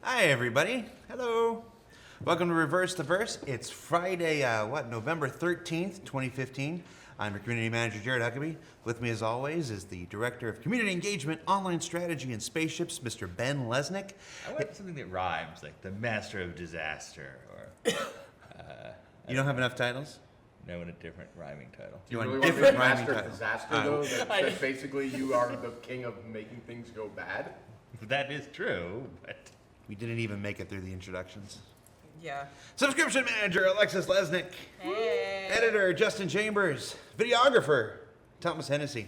Hi, everybody. Hello. Welcome to Reverse the Verse. It's Friday, November 13th, 2015. I'm your community manager, Jared Huckabee. With me, as always, is the director of community engagement, online strategy, and spaceships, Mr. Ben Lesnick. I want something that rhymes, like the master of disaster, or... You don't have enough titles? No, in a different rhyming title. You want really different want rhyming to be a titles? master though? That basically you are the king of making things go bad? That is true, but... We didn't even make it through the introductions. Yeah. Subscription manager, Alexis Lesnick. Hey. Editor, Justin Chambers. Videographer, Thomas Hennessy.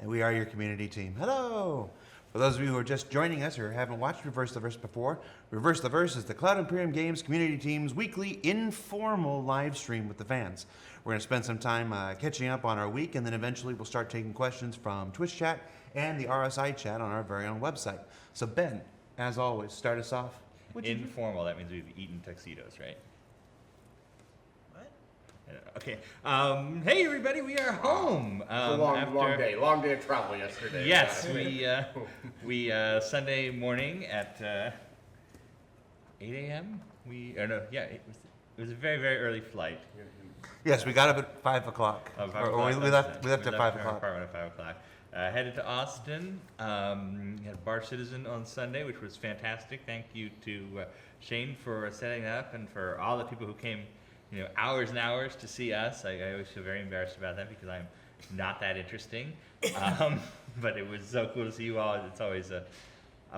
And we are your community team. Hello. For those of you who are just joining us or haven't watched Reverse the Verse before, Reverse the Verse is the Cloud Imperium Games community team's weekly informal live stream with the fans. We're going to spend some time catching up on our week, and then eventually we'll start taking questions from Twitch chat and the RSI chat on our very own website. So Ben, as always, start us off. Informal, that means we've eaten tuxedos, right? What? Okay. Hey, everybody, we are home. It's a long day. Long day of travel yesterday. Yes, we Sunday morning at 8 a.m. It was a very, very early flight. Yes, we got up at 5 o'clock. We left at 5 o'clock. Apartment at 5 o'clock. Headed to Austin. Had Bar Citizen on Sunday, which was fantastic. Thank you to Shane for setting that up, and for all the people who came, hours and hours to see us. I always feel very embarrassed about that because I'm not that interesting. But it was so cool to see you all. It's always a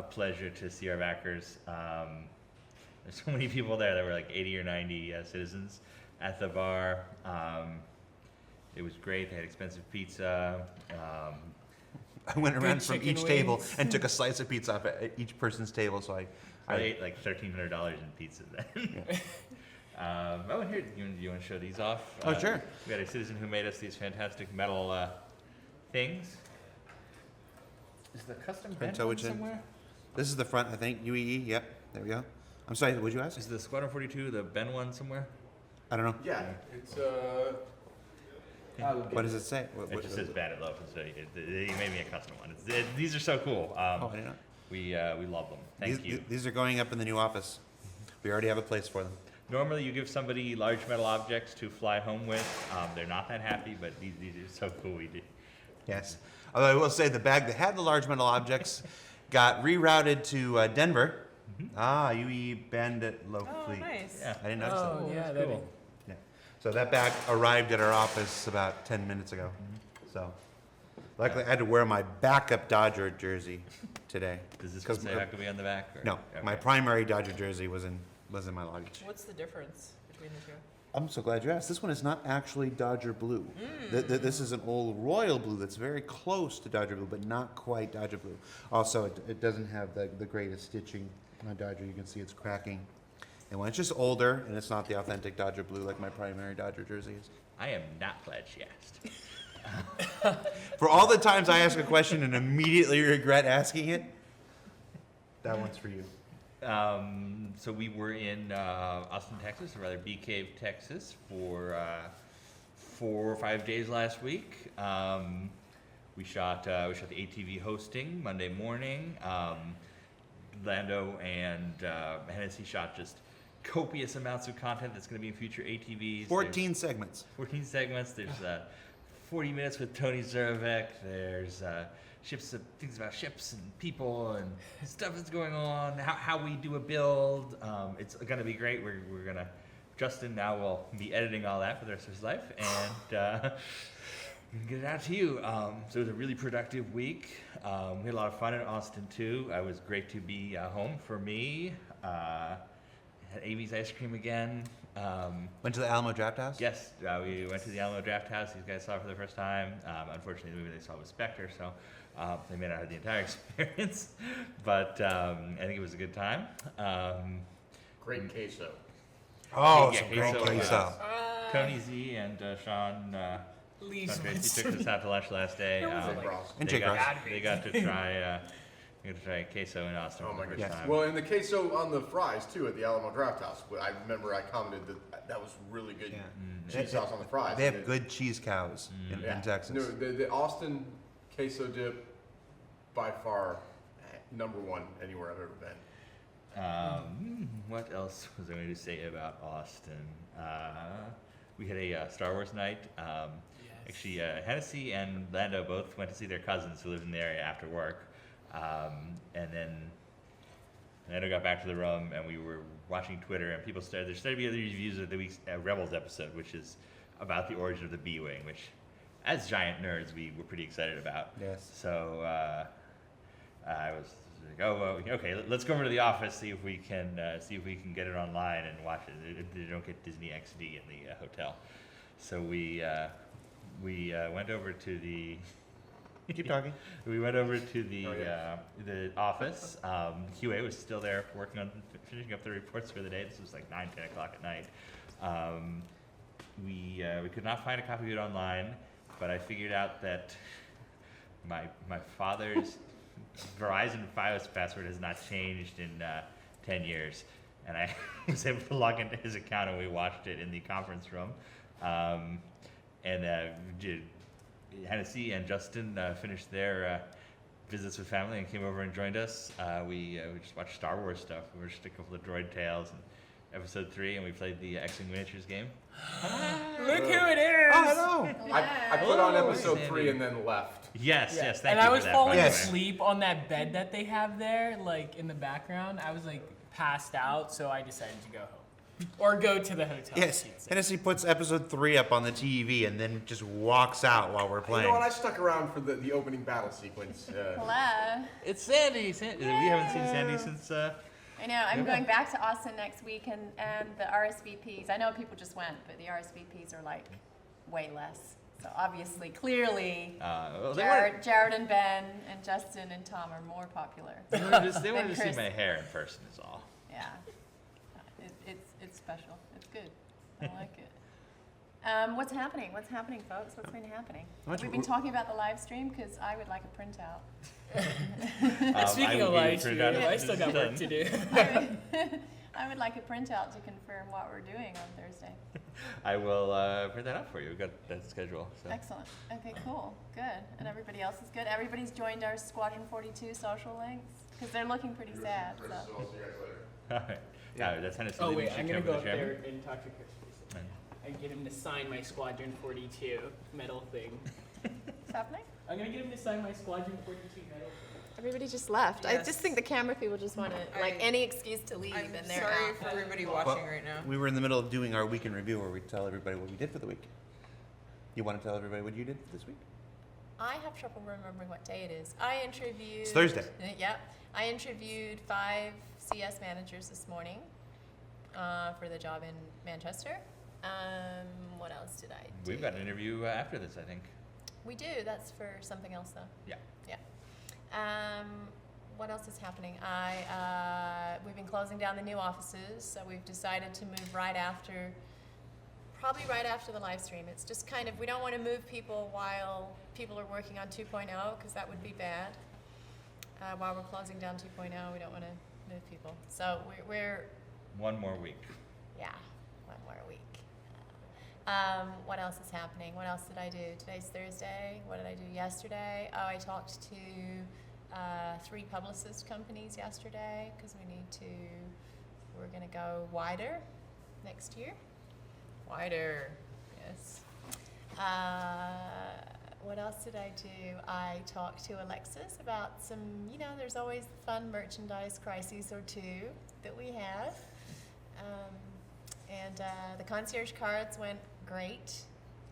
pleasure to see our backers. There's so many people there. There were like 80 or 90 citizens at the bar. It was great. They had expensive pizza. I went around from each table wings. and took a slice of pizza off at each person's table, so I ate like $1,300 in pizza then. Yeah. And here, you want to show these off? Oh, sure. We had a citizen who made us these fantastic metal things. Is the custom bent one somewhere? This is the front, I think. UEE. Yep. There we go. I'm sorry. What'd you ask? Is the Squadron 42 the Ben one somewhere? I don't know. Yeah, it's What does it say? It just says Ben at Loaf, so he made me a custom one. These are so cool. I didn't know. We love them. Thank you. These are going up in the new office. We already have a place for them. Normally, you give somebody large metal objects to fly home with. They're not that happy, but these are so cool. We did. Yes. Although I will say the bag that had the large metal objects got rerouted to Denver. Mm-hmm. UE Bandit Low Fleet. Nice. Yeah. I didn't notice that. Oh, yeah, That's cool. Yeah. So that bag arrived at our office about 10 minutes ago. Mm-hmm. So luckily I had to wear my backup Dodger jersey today. Does this one say Huckabee on the back? Or? No, Okay. my primary Dodger jersey was in my luggage. What's the difference between the two? I'm so glad you asked. This one is not actually Dodger blue. This is an old royal blue that's very close to Dodger blue, but not quite Dodger blue. Also, it doesn't have the greatest stitching on Dodger. You can see it's cracking. And when it's just older and it's not the authentic Dodger blue like my primary Dodger jersey is. I am not glad she asked. For all the times I ask a question and immediately regret asking it, that one's for you. So we were in Austin, Texas, or rather Bee Cave, Texas, for 4 or 5 days last week. We shot the ATV hosting Monday morning. Lando and Hennessy shot just copious amounts of content that's going to be in future ATVs. 14 segments. 14 segments. There's 40 minutes with Tony Zurvek. There's things about ships and people and stuff that's going on. How we do a build. It's going to be great. We're gonna. Justin now will be editing all that for the rest of his life and get it out to you. So it was a really productive week. We had a lot of fun in Austin too. It was great to be home for me. Had Amy's ice cream again. Went to the Alamo Draft House? Yes, we went to the Alamo Draft House. These guys saw it for the first time. Unfortunately, the movie they saw was Spectre, so they may not have the entire experience. But I think it was a good time. great queso. Oh, Yeah, some great queso, queso. Tony Z and Sean Leaves Tracy took us out to lunch last day. And They Jake got, Ross. they got to try queso in Austin Oh for my the first goodness. time. Well, and the queso on the fries too at the Alamo Draft House. I remember I commented that was really good Yeah. cheese sauce on the fries. They have good cheese cows in Texas. No, the Austin queso dip by far #1 anywhere I've ever been. What else was I going to say about Austin? We had a Star Wars night. Actually, Hennessy and Lando both went to see their cousins who lived in the area after work. And then Lando got back to the room, and we were watching Twitter, and there started to be other reviews of the week's Rebels episode, which is about the origin of the B-Wing, which, as giant nerds, we were pretty excited about. Yes. So I was like, oh, well, okay, let's go over to the office, see if we can get it online and watch it. They don't get Disney XD in the hotel. So we went over to the. Keep talking. We went over to the office. QA was still there working on finishing up the reports for the day. This was like 9, 10 o'clock at night. We could not find a copy of it online, but I figured out that my father's Verizon FiOS password has not changed in 10 years, and I was able to log into his account, and we watched it in the conference room. Hennessy and Justin finished their visits with family and came over and joined us. We just watched Star Wars stuff. We watched a couple of Droid Tales and Episode 3, and we played the X-Wing Miniatures game. Look who it is! Oh, hello. I put on Oh, episode Sandy. 3 and then left. Yes, thank And you I was for that. falling by the way. asleep on that bed that they have there, like in the background. I was like passed out, so I decided to go home. Or go to the hotel. Yes. Hennessy puts episode 3 up on the TV and then just walks out while we're You playing. know what? I stuck around for the opening battle sequence. Hello. It's Sandy. We haven't seen Sandy since. I know. I'm going back to Austin next week, and the RSVPs. I know people just went, but the RSVPs are like way less. So obviously, clearly, Well, Jared and Ben and Justin and Tom are more popular. they wanted to And see Chris. my hair in person. Is all. Yeah, it's special. It's good. I like it. What's happening? What's happening, folks? What's been happening? We've been talking about the live stream because I would like a printout. Speaking of live stream, I still got work to do. I would like a printout to confirm what we're doing on Thursday. I will print that out for you. We've got that schedule. So. Excellent. Okay, cool. Good. And everybody else is good. Everybody's joined our Squadron 42 social links because they're looking pretty sad. So. So I'll see you guys later. All right. Yeah, that's Hennessy. Oh Did wait, she I'm gonna come go to up the there chairman? and talk to Chris and get him to sign my Squadron 42 medal thing. What's happening? I'm gonna get him to sign my Squadron 42 medal thing. Everybody just left. I Yes. just think the camera people just want to, like, any excuse to leave, I'm and they're sorry out. for everybody watching right now. We were in the middle of doing our weekend review where we tell everybody what we did for the week. You want to tell everybody what you did this week? I have trouble remembering what day it is. I interviewed. It's Thursday. Yep. I interviewed 5 CS managers this morning for the job in Manchester. What else did I do? We've got an interview after this, I think. We do. That's for something else, though. Yeah. Yeah. What else is happening? We've been closing down the new offices, so we've decided to move probably right after the live stream. It's just kind of, we don't want to move people while people are working on 2.0, because that would be bad. While we're closing down 2.0, we don't want to move people. So we're One more week. yeah, 1 more week. What else is happening? What else did I do? Today's Thursday. What did I do yesterday? Oh, I talked to 3 publicist companies yesterday because we're going to go wider next year. Wider, yes. What else did I do? I talked to Alexis about some, there's always fun merchandise crises or 2 that we have. The concierge cards went great.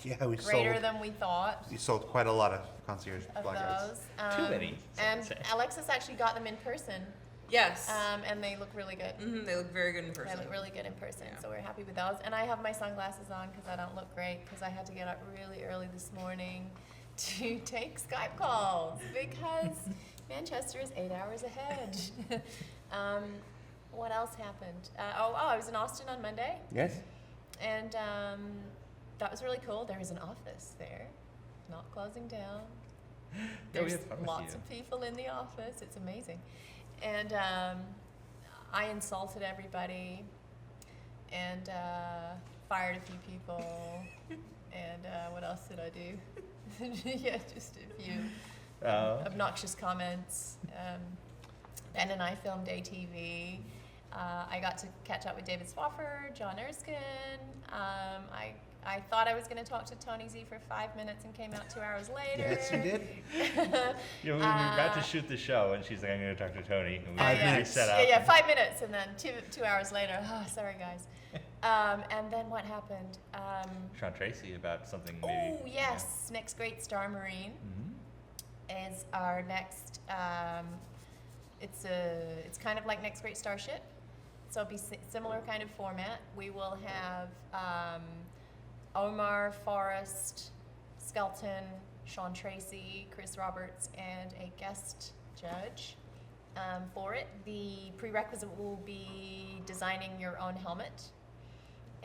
Yeah, we Greater than we thought We sold quite a lot of concierge of black cards. those. Too many, some And would say. Alexis actually got them in person, Yes. and they look really good. They look very good in person. They look really good in person, Yeah. so we're happy with those. And I have my sunglasses on because I don't look great because I had to get up really early this morning to take Skype calls because Manchester is 8 hours ahead. What else happened? I was in Austin on Monday, Yes? and that was really cool. There is an office there, not closing down. Yeah, we There's had fun with lots you. of people in the office. It's amazing. And I insulted everybody and fired a few people. And what else did I do? Yeah, just a few obnoxious comments. Ben and I filmed ATV. I got to catch up with David Swafford, John Erskine. I thought I was going to talk to Tony Z for 5 minutes and came out 2 hours later. Yes, you did. We were about to shoot the show, and she's like, "I'm going to talk to Tony." And we 5 minutes. set up. Yeah, 5 minutes, and then two hours later. Oh, sorry, guys. And then what happened? Sean Tracy about something. Oh, Maybe, yes. Next Great Star Marine is our next. It's kind of like Next Great Starship, so it'll be similar kind of format. We will have Omar, Forrest, Skelton, Sean Tracy, Chris Roberts, and a guest judge for it. The prerequisite will be designing your own helmet.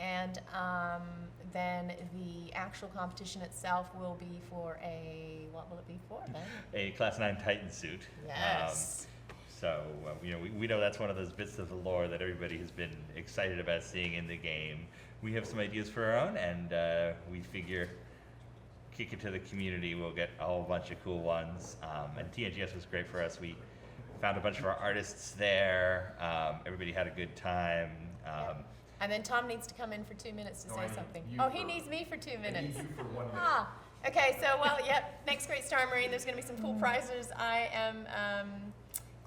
And then the actual competition itself will be for what will it be for then? A Class 9 Titan suit. Yes. So, we know that's one of those bits of the lore that everybody has been excited about seeing in the game. We have some ideas for our own, and we figure kick it to the community. We'll get a whole bunch of cool ones. And TNGS was great for us. We found a bunch of our artists there. Everybody had a good time. And then Tom needs to come in for 2 minutes to say something. He needs me for 2 minutes. I need you for 1 minute. Okay, so, Next Great Star Marine, there's going to be some cool prizes. I am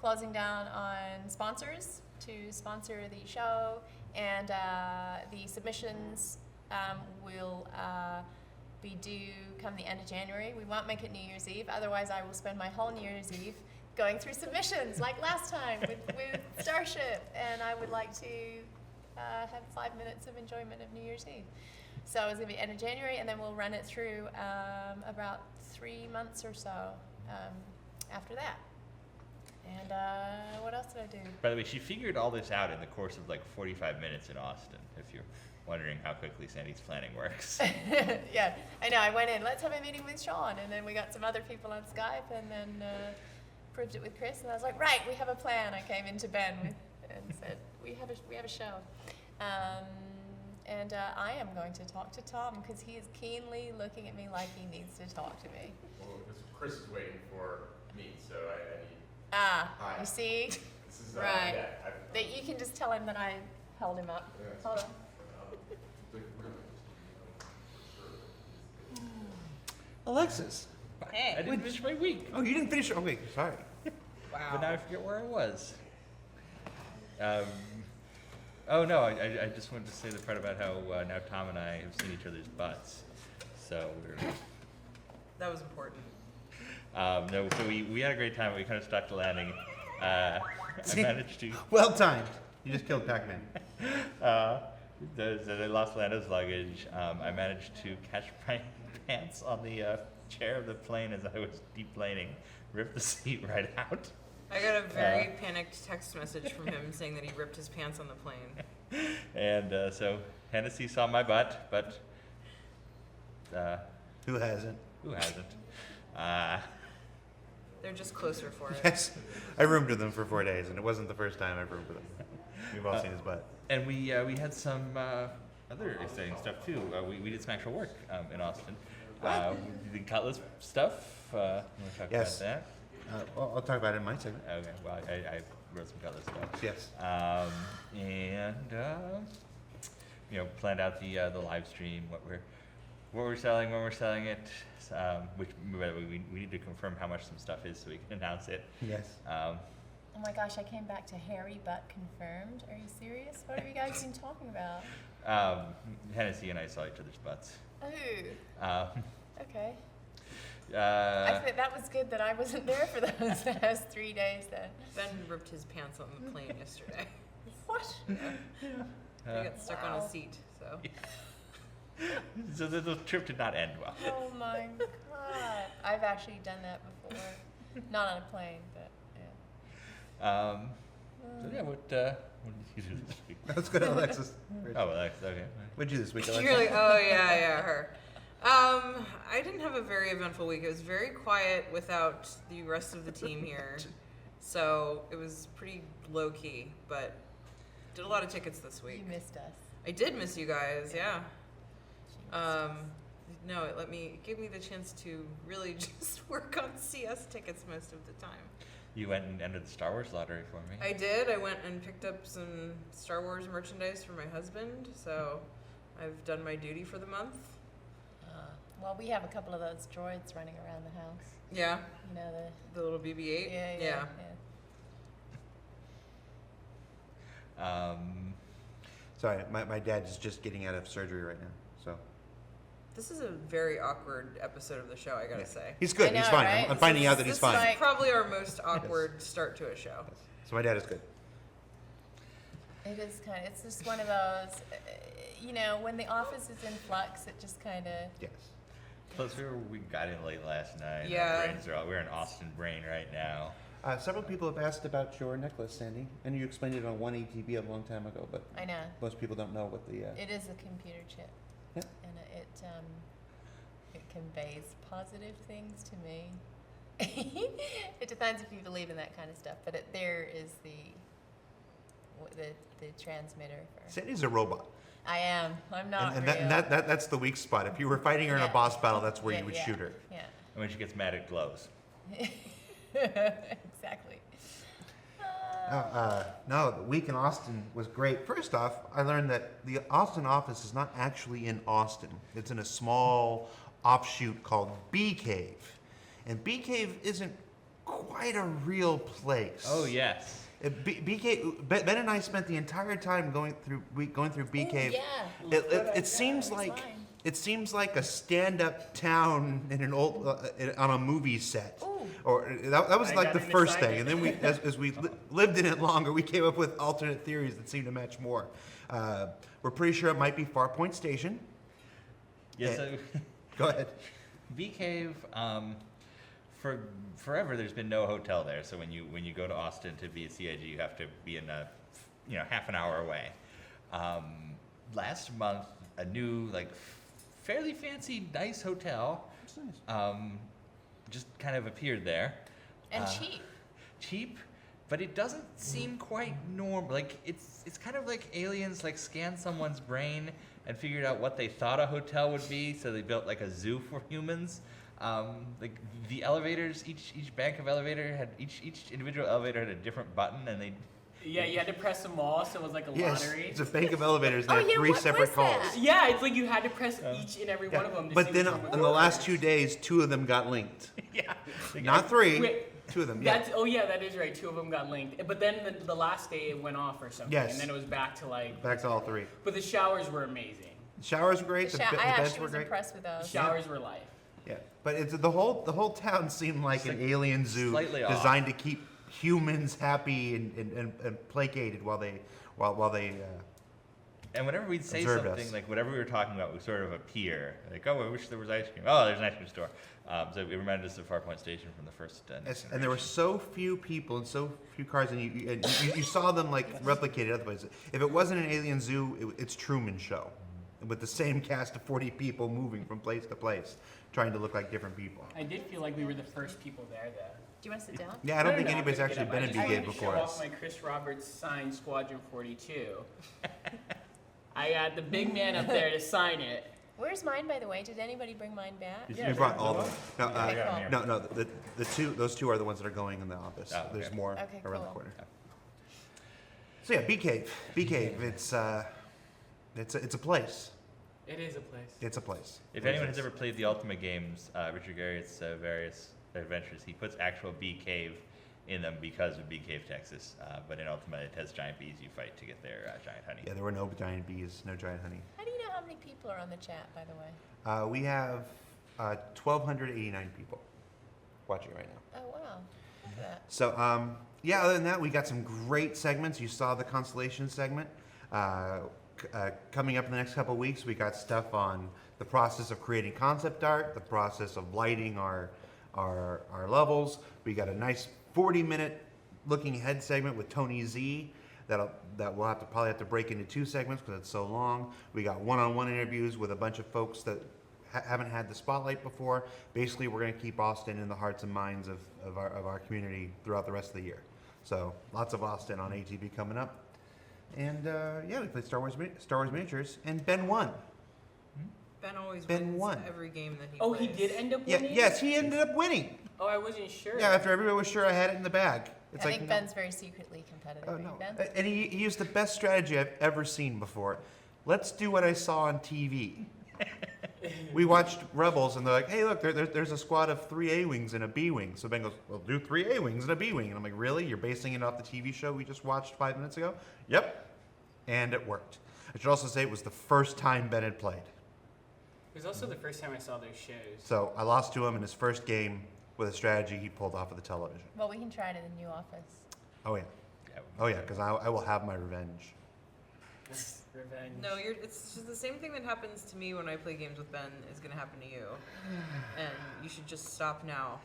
closing down on sponsors to sponsor the show, and the submissions will be due come the end of January. We won't make it New Year's Eve, otherwise I will spend my whole New Year's Eve going through submissions like last time with Starship, and I would like to have 5 minutes of enjoyment of New Year's Eve. So it's going to be end of January, and then we'll run it through about 3 months or so after that. And what else did I do? By the way, she figured all this out in the course of like 45 minutes in Austin, if you're wondering how quickly Sandy's planning works. Yeah, I know. I went in, let's have a meeting with Sean, and then we got some other people on Skype, and then proved it with Chris, and I was like, right, we have a plan. I came into Ben and said, we have a show. And I am going to talk to Tom because he is keenly looking at me like he needs to talk to me. Well, Chris is waiting for me, so I need. Hi. You Hi. see? This is, Right. Yeah, That you can just tell him that I held him up. Hold on. Alexis. Hey. I didn't finish my week. Oh, you didn't finish. Okay, sorry. Wow. But now I forget where I was. Oh no, I just wanted to say the part about how now Tom and I have seen each other's butts. So That was important. no, so we had a great time. We kind of stuck the landing. I managed to. Well timed. You just killed Pac-Man. They lost Lando's luggage. I managed to catch my pants on the chair of the plane as I was deplaning, ripped the seat right out. I got a very panicked text message from him saying that he ripped his pants on the plane. And so Hennessy saw my butt, but Who hasn't? who hasn't? They're just closer for it. Yes. I roomed with him for 4 days, and it wasn't the first time I've roomed with him. We've all seen his butt. And we had some other exciting stuff too. We did some actual work in Austin. We did Cutlass stuff. You want to talk Yes. about that? I'll talk about it in my segment. Okay. Well, I wrote some Cutlass stuff. Yes. And planned out the live stream, what we're selling, when we're selling it. Which by the way, we need to confirm how much some stuff is so we can announce it. Yes. Oh my gosh, I came back to hairy butt confirmed. Are you serious? What have you guys been talking about? Hennessy and I saw each other's butts. Oh, okay. I Uh, think that was good that I wasn't there for those last 3 days then. Ben ripped his pants on the plane yesterday. What? He got stuck on a seat, so. so the trip did not end well. Oh my god. I've actually done that before. Not on a plane, but yeah. So yeah, what did you do this week? Let's go to Alexis. Oh, Alex, okay. What'd you do this week, Alexis? You're like, oh yeah, her. I didn't have a very eventful week. It was very quiet without the rest of the team here. So it was pretty low key, but did a lot of tickets this week. You missed us. I did miss you guys, yeah. No, it gave me the chance to really just work on CS tickets most of the time. You went and entered the Star Wars lottery for me. I did. I went and picked up some Star Wars merchandise for my husband, so I've done my duty for the month. Well, we have a couple of those droids running around the house. Yeah, You know, the little BB-8. yeah. Sorry, my dad's just getting out of surgery right now, so. This is a very awkward episode of the show, I gotta say. He's good. I know, He's fine. right? I'm finding out that he's This fine. is probably our most awkward start to a show. So my dad is good. It is kind of, it's just one of those, you know, when the office is in flux, it just kind of, Yes. Plus, we got in late last night. Yeah. Our brains are all, we're in Austin brain right now. Several people have asked about your necklace, Sandy, and you explained it on one ATV a long time ago, but I know. most people don't know what the. It is a computer chip. Yeah. And it conveys positive things to me. It depends if you believe in that kind of stuff, but there is the transmitter for. Sandy's a robot, I am. I'm not and real. that's the weak spot. If you were fighting her in a Yeah. boss battle, that's where Yeah, you would yeah, shoot her. Yeah. And when she gets mad, it glows. Exactly. No, the week in Austin was great. First off, I learned that the Austin office is not actually in Austin. It's in a small offshoot called Bee Cave. And Bee Cave isn't quite a real place. Oh, yes. Bee Cave, Ben and I spent the entire time going through Bee Ooh, Cave. yeah. It seems like fine. it seems like a stand-up town in an old on a movie set. Ooh. Or that was I like got the him first excited. thing, and then we, as we lived in it longer, we came up with alternate theories that seemed to match more. We're pretty sure it might be Farpoint Station. Yes. Go ahead. Bee Cave, for forever, there's been no hotel there. So when you go to Austin to be a CIG, you have to be in half an hour away. Last month, a new fairly fancy, nice hotel just kind of appeared there. And cheap. Cheap, but it doesn't seem quite normal. Like it's kind of like aliens scanned someone's brain and figured out what they thought a hotel would be, so they built like a zoo for humans. The elevators, each bank of elevator had each individual elevator had a different button, and they Yeah, you had to press them all, so it was like a Yes, lottery. it's a bank of elevators. They Oh, have yeah, three what separate was calls. that? Yeah, it's like you had to press each and every one of them. To But see then which one in was the last yours. 2 days, 2 of them got linked. yeah. Not 3, Wait, 2 of them. Yeah. That's yeah, that is right. 2 of them got linked, but then the last day it went off or something, Yes. and then it was back to Back to all 3. But the showers were amazing. Showers were great. The I beds actually were was great. impressed with The those. showers were life. Yeah, but it's the whole town seemed like an alien zoo slightly off. designed to keep humans happy and placated while they And whenever we'd say Observed something, us. whatever we were talking about would sort of appear. Like, oh, I wish there was ice cream. Oh, there's an ice cream store. So it reminded us of Farpoint Station from the first Next and there were Generation. so few people and so few cars, and you saw them replicated other places. If it wasn't an alien zoo, it's Truman Show, with the same cast of 40 people moving from place to place, trying to look like different people. I did feel like we were the first people there, though. Do you want to sit down? Yeah, I don't No, think no, anybody's I'm gonna actually get been in up. Bee I Cave just before wanted to us. show off my Chris Roberts signed Squadron 42. I got the big man up there to sign it. Where's mine, by the way? Did anybody bring mine back? Yeah, We brought all of them. No, Okay, cool. no, those two are the ones that are going in the office. Oh, okay. There's more Okay, around the cool. corner. So yeah, Bee Cave. It's a place. It is a place. It's a place. If anyone has ever played the Ultimate games, Richard Garriott's various adventures, he puts actual Bee Cave in them because of Bee Cave, Texas. But in Ultimate, it has giant bees you fight to get their giant honey. Yeah, there were no giant bees, no giant honey. How do you know how many people are on the chat, by the way? We have 1,289 people watching right now. Oh, wow. Look at that. So, yeah, other than that, we got some great segments. You saw the Constellation segment. Coming up in the next couple of weeks, we got stuff on the process of creating concept art, the process of lighting our levels. We got a nice 40-minute looking ahead segment with Tony Z that we'll probably have to break into 2 segments because it's so long. We got one-on-one interviews with a bunch of folks that haven't had the spotlight before. Basically, we're going to keep Austin in the hearts and minds of our community throughout the rest of the year. So lots of Austin on ATV coming up. And yeah, we played Star Wars miniatures, and Ben won. Ben always Ben wins won. every game that he Oh, plays. he did end up Yeah, winning? yes, he ended up winning. Oh, I wasn't sure. Yeah, after everybody was sure I had it in the bag. It's I like, think no. Ben's very secretly competitive. Oh, Are you, no. Ben? And he used the best strategy I've ever seen before. Let's do what I saw on TV. We watched Rebels, and they're like, hey, look, there's a squad of 3 A-Wings and a B-Wing. So Ben goes, well, do 3 A-Wings and a B-Wing. And I'm like, really? You're basing it off the TV show we just watched 5 minutes ago? Yep. And it worked. I should also say it was the first time Ben had played. It was also the first time I saw those shows. So I lost to him in his first game with a strategy he pulled off of the television. Well, we can try it in the new office. Oh, yeah. Oh, yeah, because I will have my revenge. Revenge. No, it's just the same thing that happens to me when I play games with Ben is going to happen to you. And you should just stop now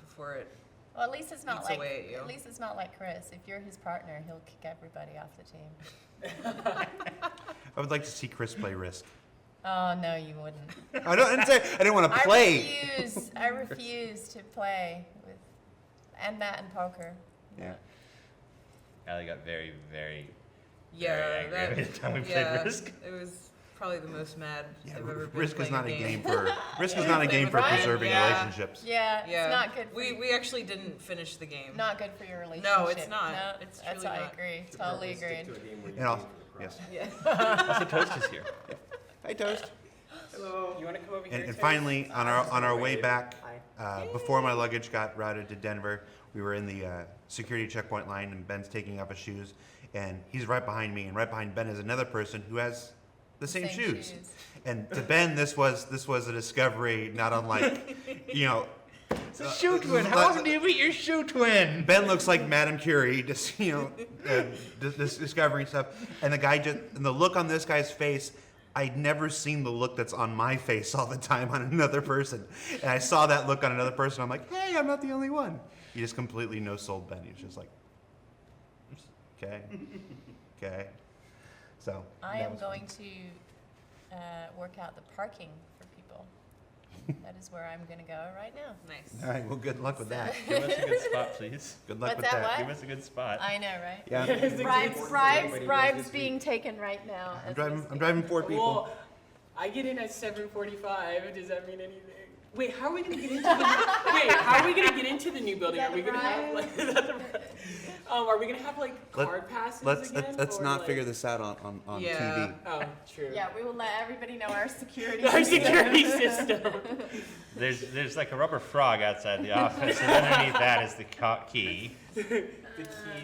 before it. Well, at least it's not Eats like away at you. at least it's not like Chris. If you're his partner, he'll kick everybody off the team. I would like to see Chris play Risk. Oh no, you wouldn't. I didn't say I didn't want to play. I refuse to play with, and that and poker. Yeah. Allie got very, very. Yeah, Very angry every time we played Risk. It was probably the most mad Yeah, I've ever been. Risk is playing not a game. game for Risk is Yeah. not a game for Right? preserving Yeah. relationships. Yeah, Yeah, it's not good. For We actually didn't finish the game. not good for your relationship. No, it's not. No, It's that's truly I not. agree. Totally agreed. And also, yes. Yeah. Also, Toast is here. Hi, Toast. Hello. You want to come over here? And Toast? finally, on our way back, before my luggage got routed to Denver, we were in the security checkpoint line, and Ben's taking off his shoes, and he's right behind me, and right behind Ben is another person who has the same shoes. And to Ben, this was a discovery not unlike, you know. It's a shoe twin. How often do you meet your shoe twin? Ben looks like Madame Curie, just discovering stuff, and the look on this guy's face. I'd never seen the look that's on my face all the time on another person, and I saw that look on another person. I'm like, hey, I'm not the only one. He just completely no-sold Ben. He's just like, okay, okay. So I that am was going fun. to work out the parking for people. That is where I'm going to go right now. Nice. All right. Well, good luck with that. Give us a good spot, please. Good luck What's with that, that. what? Give us a good spot. I know, right? Yeah. Bribes being taken right now. I'm as we driving. speak. I'm driving 4 people. Well, I get in at 7:45. Does that mean anything? Wait, how are we gonna get into the? Wait, how are we gonna get into the new building? that Are we the gonna have ride? like? Is that the, are we gonna have like card passes again? Let's or, not like- figure this out on Yeah. TV. Oh, true. Yeah, we will let everybody know our security. Our security system. There's like a rubber frog outside the office, and underneath that is the key. The key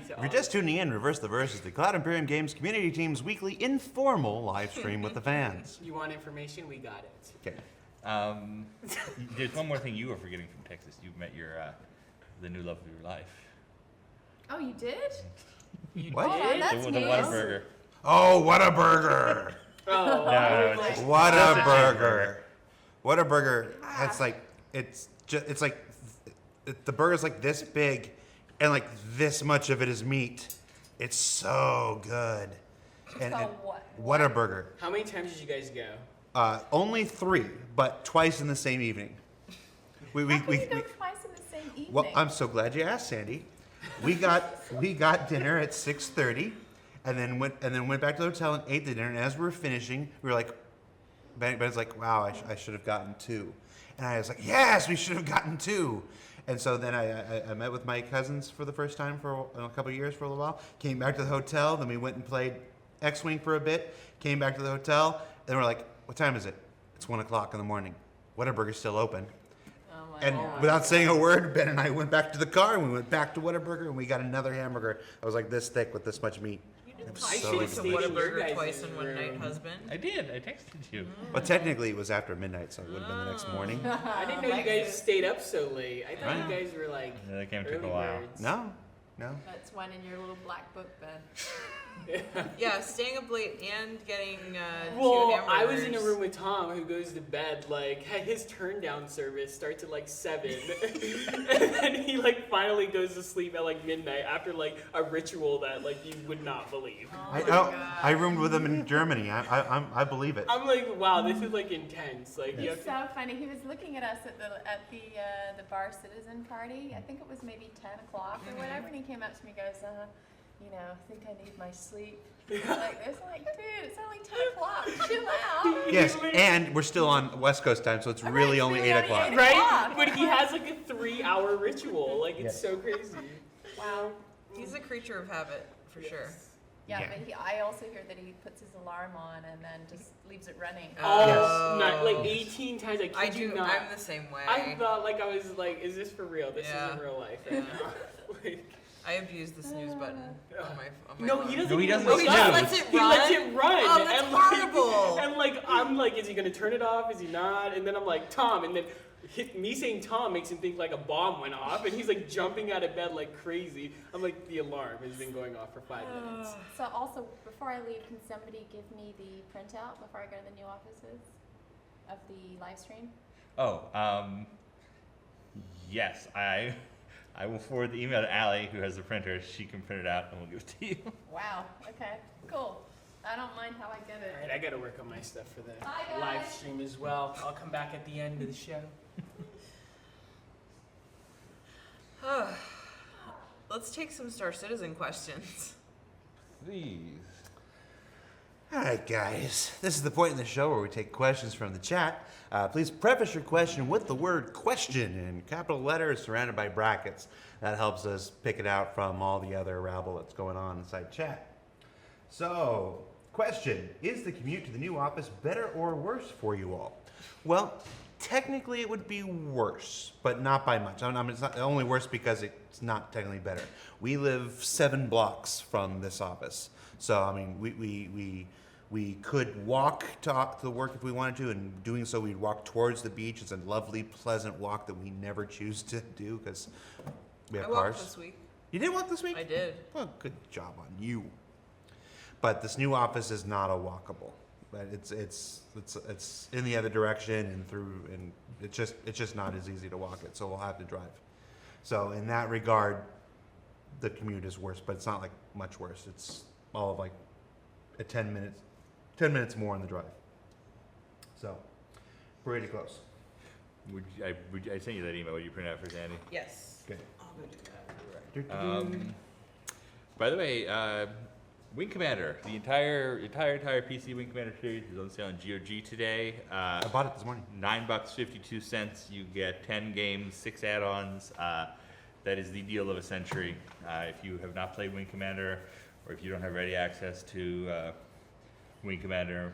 to If you're just tuning in, Reverse the Verse is the Cloud Imperium Games community team's weekly informal live stream with the fans. You want information? We got it. Okay. There's one more thing you were forgetting from Texas. You met your the new love of your life. Oh, you did? You What? Oh, did? that's the neat. Whataburger. Oh, what a burger! Oh, No, it's just- What a Just a burger! What a burger! It's like the burger's like this big, and like this much of it is meat. It's so good. And what a burger! How many times did you guys go? Only 3, but twice in the same evening. How can you go twice in the same evening? Well, I'm so glad you asked, Sandy. We got dinner at 6:30, and then went back to the hotel and ate the dinner. And as we were finishing, we were like, Ben's like, "Wow, I should have gotten 2," and I was like, "Yes, we should have gotten 2." And so then I met with my cousins for the first time for a couple of years for a little while. Came back to the hotel, then we went and played X-Wing for a bit. Came back to the hotel, then we're like, "What time is it?" It's 1 o'clock in the morning. Whataburger's still open. Oh my And God. without saying a word, Ben and I went back to the car, and we went back to Whataburger, and we got another hamburger that was like this thick with this much meat. It was I so should've good. stayed in your Whataburger guys' twice in one night, room. husband. I did. I texted you. But technically, it was after midnight, so it would have been the next morning. I didn't know you guys stayed up so late. I thought Right. you guys were like Yeah, that game took early a while. birds. No. That's one in your little black book, Ben. Yeah, staying up late and getting Well, 2 hamburgers. I was in a room with Tom, who goes to bed like his turn down service starts at like 7, and then he like finally goes to sleep at like midnight after like a ritual that like you would not believe. I roomed with him in Germany. I believe it. I'm like, wow, this is like intense. Like you He's have so funny. He was looking at us at the Bar Citizen party. I think it was maybe 10 o'clock or whatever, and he came up to me and goes, think I need my sleep. Like, it's like, dude, it's only 10 o'clock. Chill out. Yes, and we're still on West Coast time, so it's really only 8 o'clock. Right? But he has like a 3-hour ritual. Like, it's Yes. so crazy. Wow. He's a creature of habit, for sure. Yeah, Yeah. but I also hear that he puts his alarm on and then just leaves it running. Oh, Yes. not like 18 times. I kid I you do. not. I'm the same way. I thought like I was like, is this for real? This Yeah. isn't real life right now. Like, I abuse the snooze button on my no, phone. he doesn't. No, he even doesn't wake Oh, he snooze. just up. lets it He run? lets it run. Oh, that's and, like, horrible. And like I'm like, is he gonna turn it off? Is he not? And then I'm like, Tom, and then me saying Tom makes him think like a bomb went off, and he's like jumping out of bed like crazy. I'm like, the alarm has been going off for 5 minutes. So also, before I leave, can somebody give me the printout before I go to the new offices of the live stream? Oh, yes, I will forward the email to Allie, who has the printer. She can print it out, and we'll give it to you. Wow. Okay. Cool. I don't mind how I get All it. right, I gotta work on my stuff for the Bye, guys. live stream as well. I'll come back at the end of the show. Let's take some Star Citizen questions. Please. All right, guys. This is the point in the show where we take questions from the chat. Please preface your question with the word question in capital letters surrounded by brackets. That helps us pick it out from all the other rabble that's going on inside chat. So, question. Is the commute to the new office better or worse for you all? Well, technically it would be worse, but not by much. I mean, it's not only worse because it's not technically better. We live 7 blocks from this office. So, I mean, we could walk to the work if we wanted to, and doing so, we'd walk towards the beach. It's a lovely, pleasant walk that we never choose to do because we have I walked cars. this week. You did walk this week? I did. Well, good job on you. But this new office is not a walkable. But it's in the other direction and through, and it's just not as easy to walk it. So we'll have to drive. So in that regard, the commute is worse, but it's not like much worse. It's all of like a 10 minutes more on the drive. So pretty close. I sent you that email. Would you print it out for Sandy? Yes. Good. I'll go do that. By the way, Wing Commander, the entire PC Wing Commander series is on sale on GOG today. I bought it this morning. $9.52. You get 10 games, 6 add-ons. That is the deal of a century. If you have not played Wing Commander, or if you don't have ready access to Wing Commander,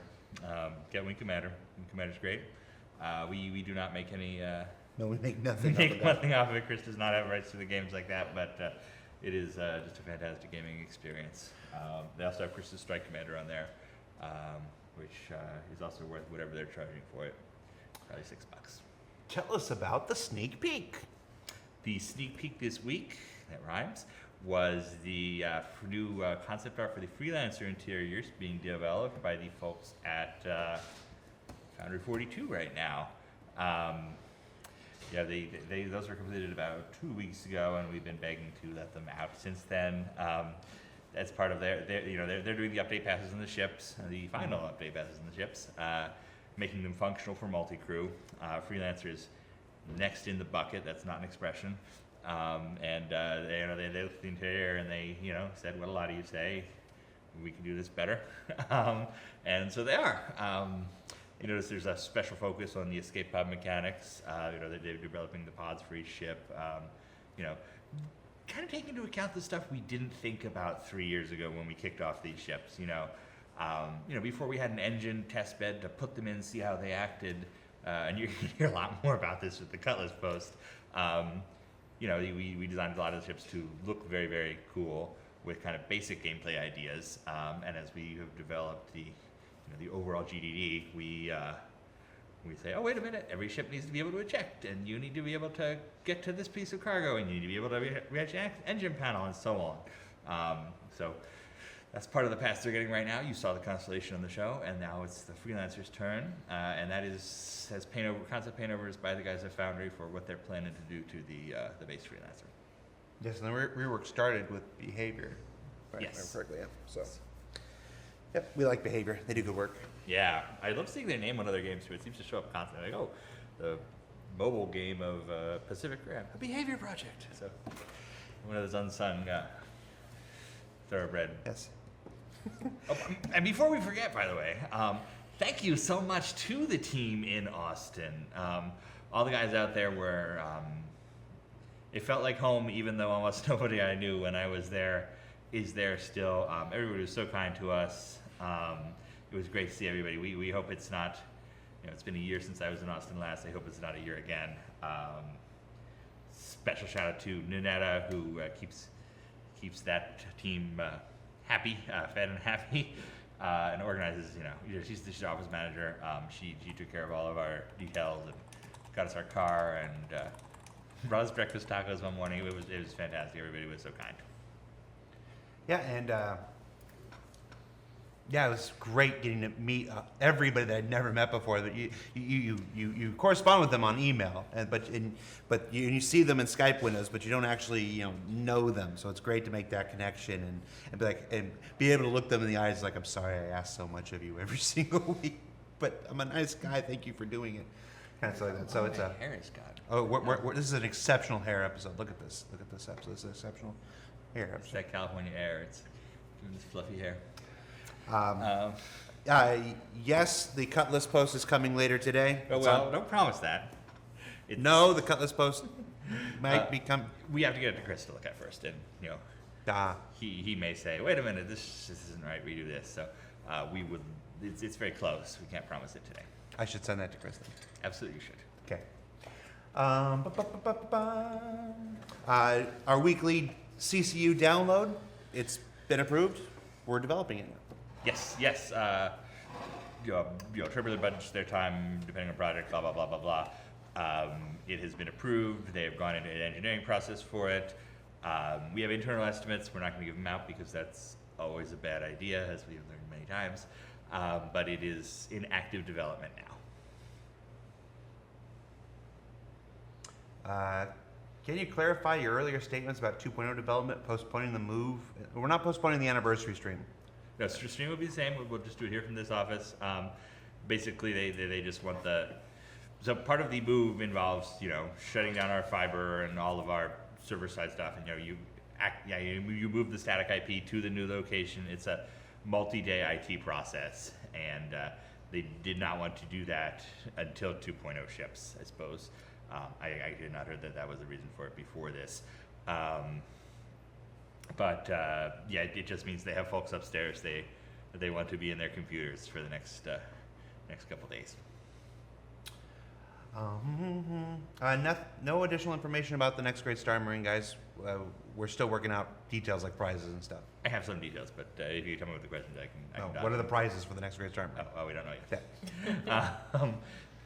get Wing Commander. Wing Commander's great. We do not make any. No, we make nothing. Make nothing off of it. Chris does not have rights to the games like that, but it is just a fantastic gaming experience. They also have Chris's Strike Commander on there, which is also worth whatever they're charging for it. Probably $6. Tell us about the sneak peek. The sneak peek this week, that rhymes, was the new concept art for the Freelancer interiors being developed by the folks at Foundry 42 right now. Yeah, those were completed about 2 weeks ago, and we've been begging to let them out since then. As part of they're doing the update passes in the ships, the final update passes in the ships, making them functional for multi-crew. Freelancers next in the bucket. That's not an expression. They looked at the interior and they said what a lot of you say, we can do this better. And so they are. You notice there's a special focus on the escape pod mechanics. They're developing the pods for each ship. Kind of taking into account the stuff we didn't think about 3 years ago when we kicked off these ships. Before we had an engine test bed to put them in, see how they acted. And you're gonna hear a lot more about this with the Cutlass post. We designed a lot of the ships to look very, very cool with kind of basic gameplay ideas. And as we have developed the overall GDD, we say, oh, wait a minute, every ship needs to be able to eject, and you need to be able to get to this piece of cargo, and you need to be able to reach engine panel, and so on. So that's part of the pass they're getting right now. You saw the Constellation on the show, and now it's the Freelancer's turn, and that has concept paintovers by the guys at Foundry for what they're planning to do to the base Freelancer. Yes, and the rework started with behavior. Right, Yes. Correctly, yeah. So, yep, we like behavior. They do good work. Yeah, I love seeing their name on other games too. It seems to show up constantly. Like, oh, the mobile game of Pacific Rim, a behavior project. So one of those unsung thoroughbred. Yes. Oh, and before we forget, by the way, thank you so much to the team in Austin. All the guys out there were, it felt like home, even though almost nobody I knew when I was there is there still. Everybody was so kind to us. It was great to see everybody. We hope it's not, it's been a year since I was in Austin last. I hope it's not a year again. Special shout out to Ninetta, who keeps that team happy, fed and happy, and organizes. She's the office manager. She took care of all of our details and got us our car and brought us breakfast tacos one morning. It was fantastic. Everybody was so kind. Yeah, and it was great getting to meet everybody that I'd never met before. That you correspond with them on email, but you see them in Skype windows, but you don't actually know them. So it's great to make that connection and be able to look them in the eyes like, I'm sorry I ask so much of you every single week, but I'm a nice guy. Thank you for doing it. Kind of stuff like that. So it's a hair is God. oh, this is an exceptional hair episode. Look at this episode. This is an exceptional hair It's episode. that California air. It's doing this fluffy hair. Yes, the cut list post is coming later today. Oh, It's well, on- don't promise that. No, the cut list post might become. We have to get it to Chris to look at first, and he may say, "Wait a minute, this isn't right. Redo this." So we would. It's very close. We can't promise it today. I should send that to Kristen. Absolutely, you should. Okay. Our weekly CCU download. It's been approved. We're developing it. Yes. Turbulent budgets, their time, depending on project, blah blah blah blah blah. It has been approved. They have gone into an engineering process for it. We have internal estimates. We're not going to give them out because that's always a bad idea, as we've learned many times. But it is in active development now. Can you clarify your earlier statements about 2.0 development, postponing the move? We're not postponing the anniversary stream. No, stream will be the same. We'll just do it here from this office. Basically, they just want so part of the move involves, shutting down our fiber and all of our server-side stuff, and you move the static IP to the new location. It's a multi-day IT process, and they did not want to do that until 2.0 ships, I suppose. I did not heard that was the reason for it before this. It just means they have folks upstairs. They want to be in their computers for the next couple days. No additional information about the next Great Star Marine, guys. We're still working out details like prizes and stuff. I have some details, but if you tell me what the questions, I can What are the prizes for the next Great Star Marine? Oh, we don't know yet.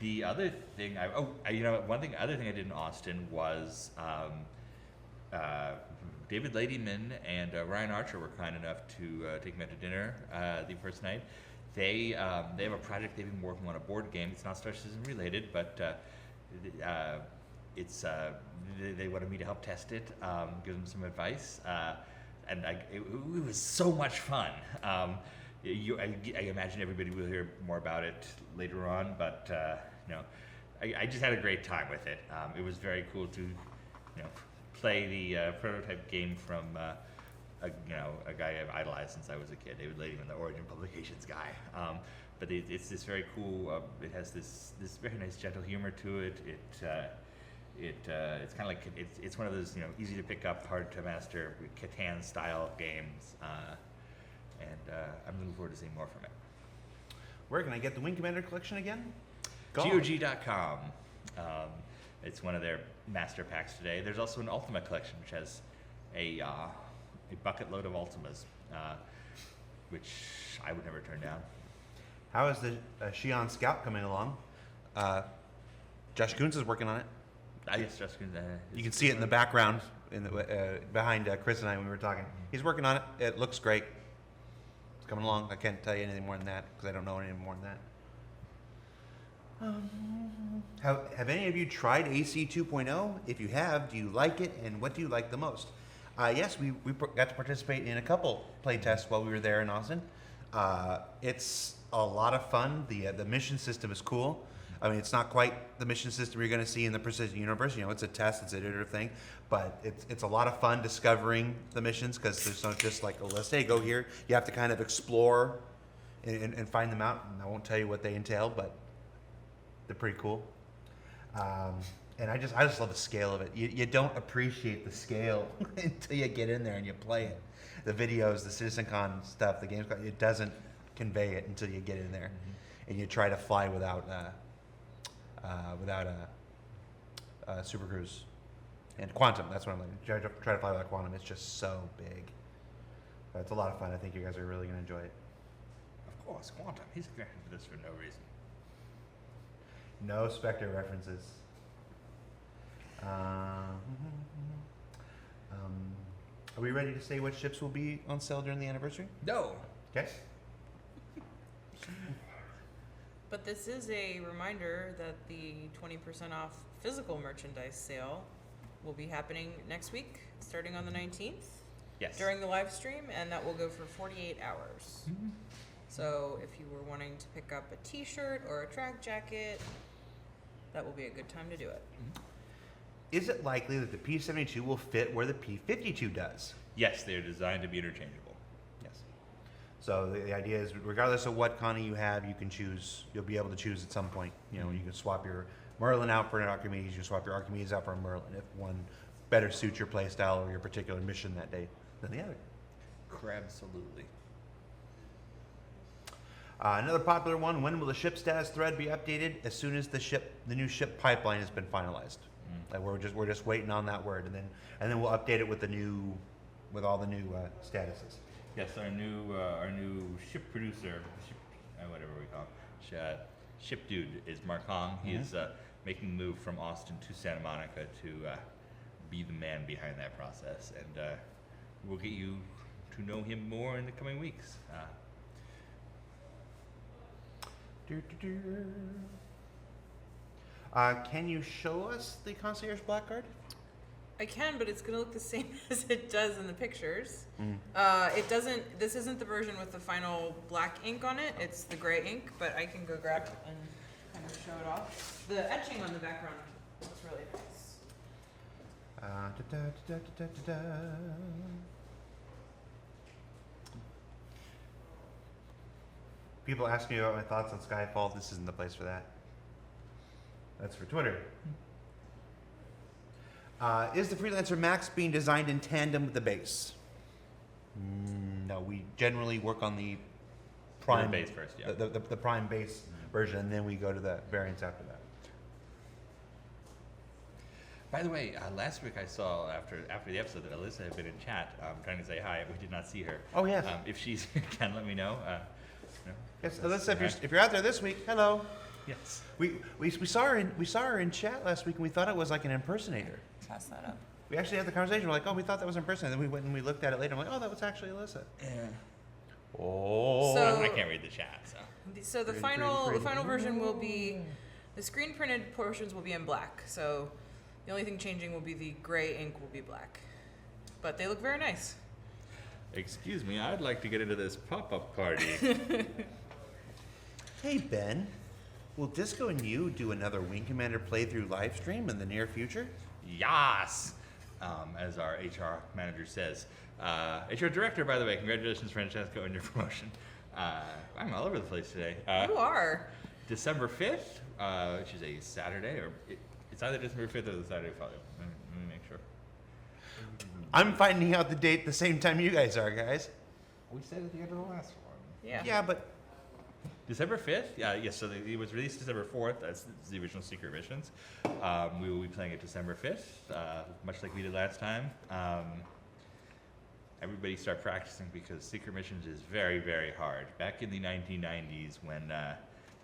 The other thing, other thing I did in Austin was David Ladyman and Ryan Archer were kind enough to take me out to dinner the first night. They have a project they've been working on, a board game. It's not Star Citizen related, but they wanted me to help test it, give them some advice, and it was so much fun. I imagine everybody will hear more about it later on, but I just had a great time with it. It was very cool to play the prototype game from a guy I've idolized since I was a kid, David Ladyman, the Origin Publications guy. But it's this very cool. It has this very nice gentle humor to it. It's kind of like it's one of those easy to pick up, hard to master Catan style games. I'm looking forward to seeing more from it. Where can I get the Wing Commander collection again? GOG.com. It's one of their master packs today. There's also an Ultima collection, which has a bucket load of Ultimas, which I would never turn down. How is the Xi'an Scout coming along? Josh Kuntz is working on it. Yes, Josh Kuntz. You can see it in the background, behind Chris and I when we were talking. He's working on it. It looks great. It's coming along. I can't tell you anything more than that because I don't know anything more than that. Have any of you tried AC 2.0? If you have, do you like it, and what do you like the most? Yes, we got to participate in a couple play tests while we were there in Austin. It's a lot of fun. The mission system is cool. I mean, it's not quite the mission system you're going to see in the Precision Universe. You know, it's a test, it's an iterative thing, but it's a lot of fun discovering the missions because there's not just like a list. Hey, go here. You have to kind of explore and find them out. And I won't tell you what they entail, but they're pretty cool. And I just love the scale of it. You don't appreciate the scale until you get in there and you play it. The videos, the CitizenCon stuff, the games, it doesn't convey it until you get in there, and you try to fly without a Super Cruise and Quantum. That's what I'm like. Try to fly without Quantum. It's just so big. But it's a lot of fun. I think you guys are really going to enjoy it. Of course, Quantum. He's granted this for no reason. No Spectre references. Are we ready to say what ships will be on sale during the anniversary? No. Okay. But this is a reminder that the 20% off physical merchandise sale will be happening next week, starting on the 19th. Yes. During the live stream, and that will go for 48 hours. So if you were wanting to pick up a t-shirt or a track jacket, that will be a good time to do it. Is it likely that the P-72 will fit where the P-52 does? Yes, they're designed to be interchangeable. Yes. So the idea is, regardless of what Connie you have, you can choose. You'll be able to choose at some point. You know, you can swap your Merlin out for an Archimedes. You can swap your Archimedes out for a Merlin if one better suits your play style or your particular mission that day than the other. Absolutely. Another popular one: when will the ship status thread be updated? As soon as the new ship pipeline has been finalized. Like we're just waiting on that word, and then we'll update it with all the new statuses. Yes, our new ship producer, whatever we call him, ship dude is Mark Hong. He is making the move from Austin to Santa Monica to be the man behind that process, and we'll get you to know him more in the coming weeks. Can you show us the Concierge Black Card? I can, but it's going to look the same as it does in the pictures. It doesn't. This isn't the version with the final black ink on it. It's the gray ink, but I can go grab it and kind of show it off. The etching on the background looks really nice. People ask me about my thoughts on Skyfall. This isn't the place for that. That's for Twitter. Is the Freelancer Max being designed in tandem with the base? No, we generally work on the prime base first, yeah. The prime base version, and then we go to the variants after that. By the way, last week I saw after the episode that Alyssa had been in chat trying to say hi. We did not see her. Oh yes. If she's can let me know. Yes, Alyssa, if you're out there this week, hello. Yes. We saw her in chat last week, and we thought it was like an impersonator. Pass that up. We actually had the conversation. We're like, oh, we thought that was an impersonator. Then we went and we looked at it later. I'm like, oh, that was actually Alyssa. Yeah. Oh. So- I can't read the chat, so. So the final version will be, the screen printed portions will be in black. So the only thing changing will be the gray ink will be black, but they look very nice. Excuse me, I'd like to get into this pop-up party. Hey, Ben. Will Disco and you do another Wing Commander playthrough live stream in the near future? Yas! As our HR manager says. HR director, by the way, congratulations, Francesco, on your promotion. I'm all over the place today. You are. December 5th, which is a Saturday, or it's either December 5th or the Saturday following. Let me make sure. I'm finding out the date the same time you guys are, guys. We said at the end of the last one. Yeah. Yeah, but December 5th? Yes, so it was released December 4th. That's the original Secret Missions. We will be playing it December 5th, much like we did last time. Everybody start practicing because Secret Missions is very, very hard. Back in the 1990s when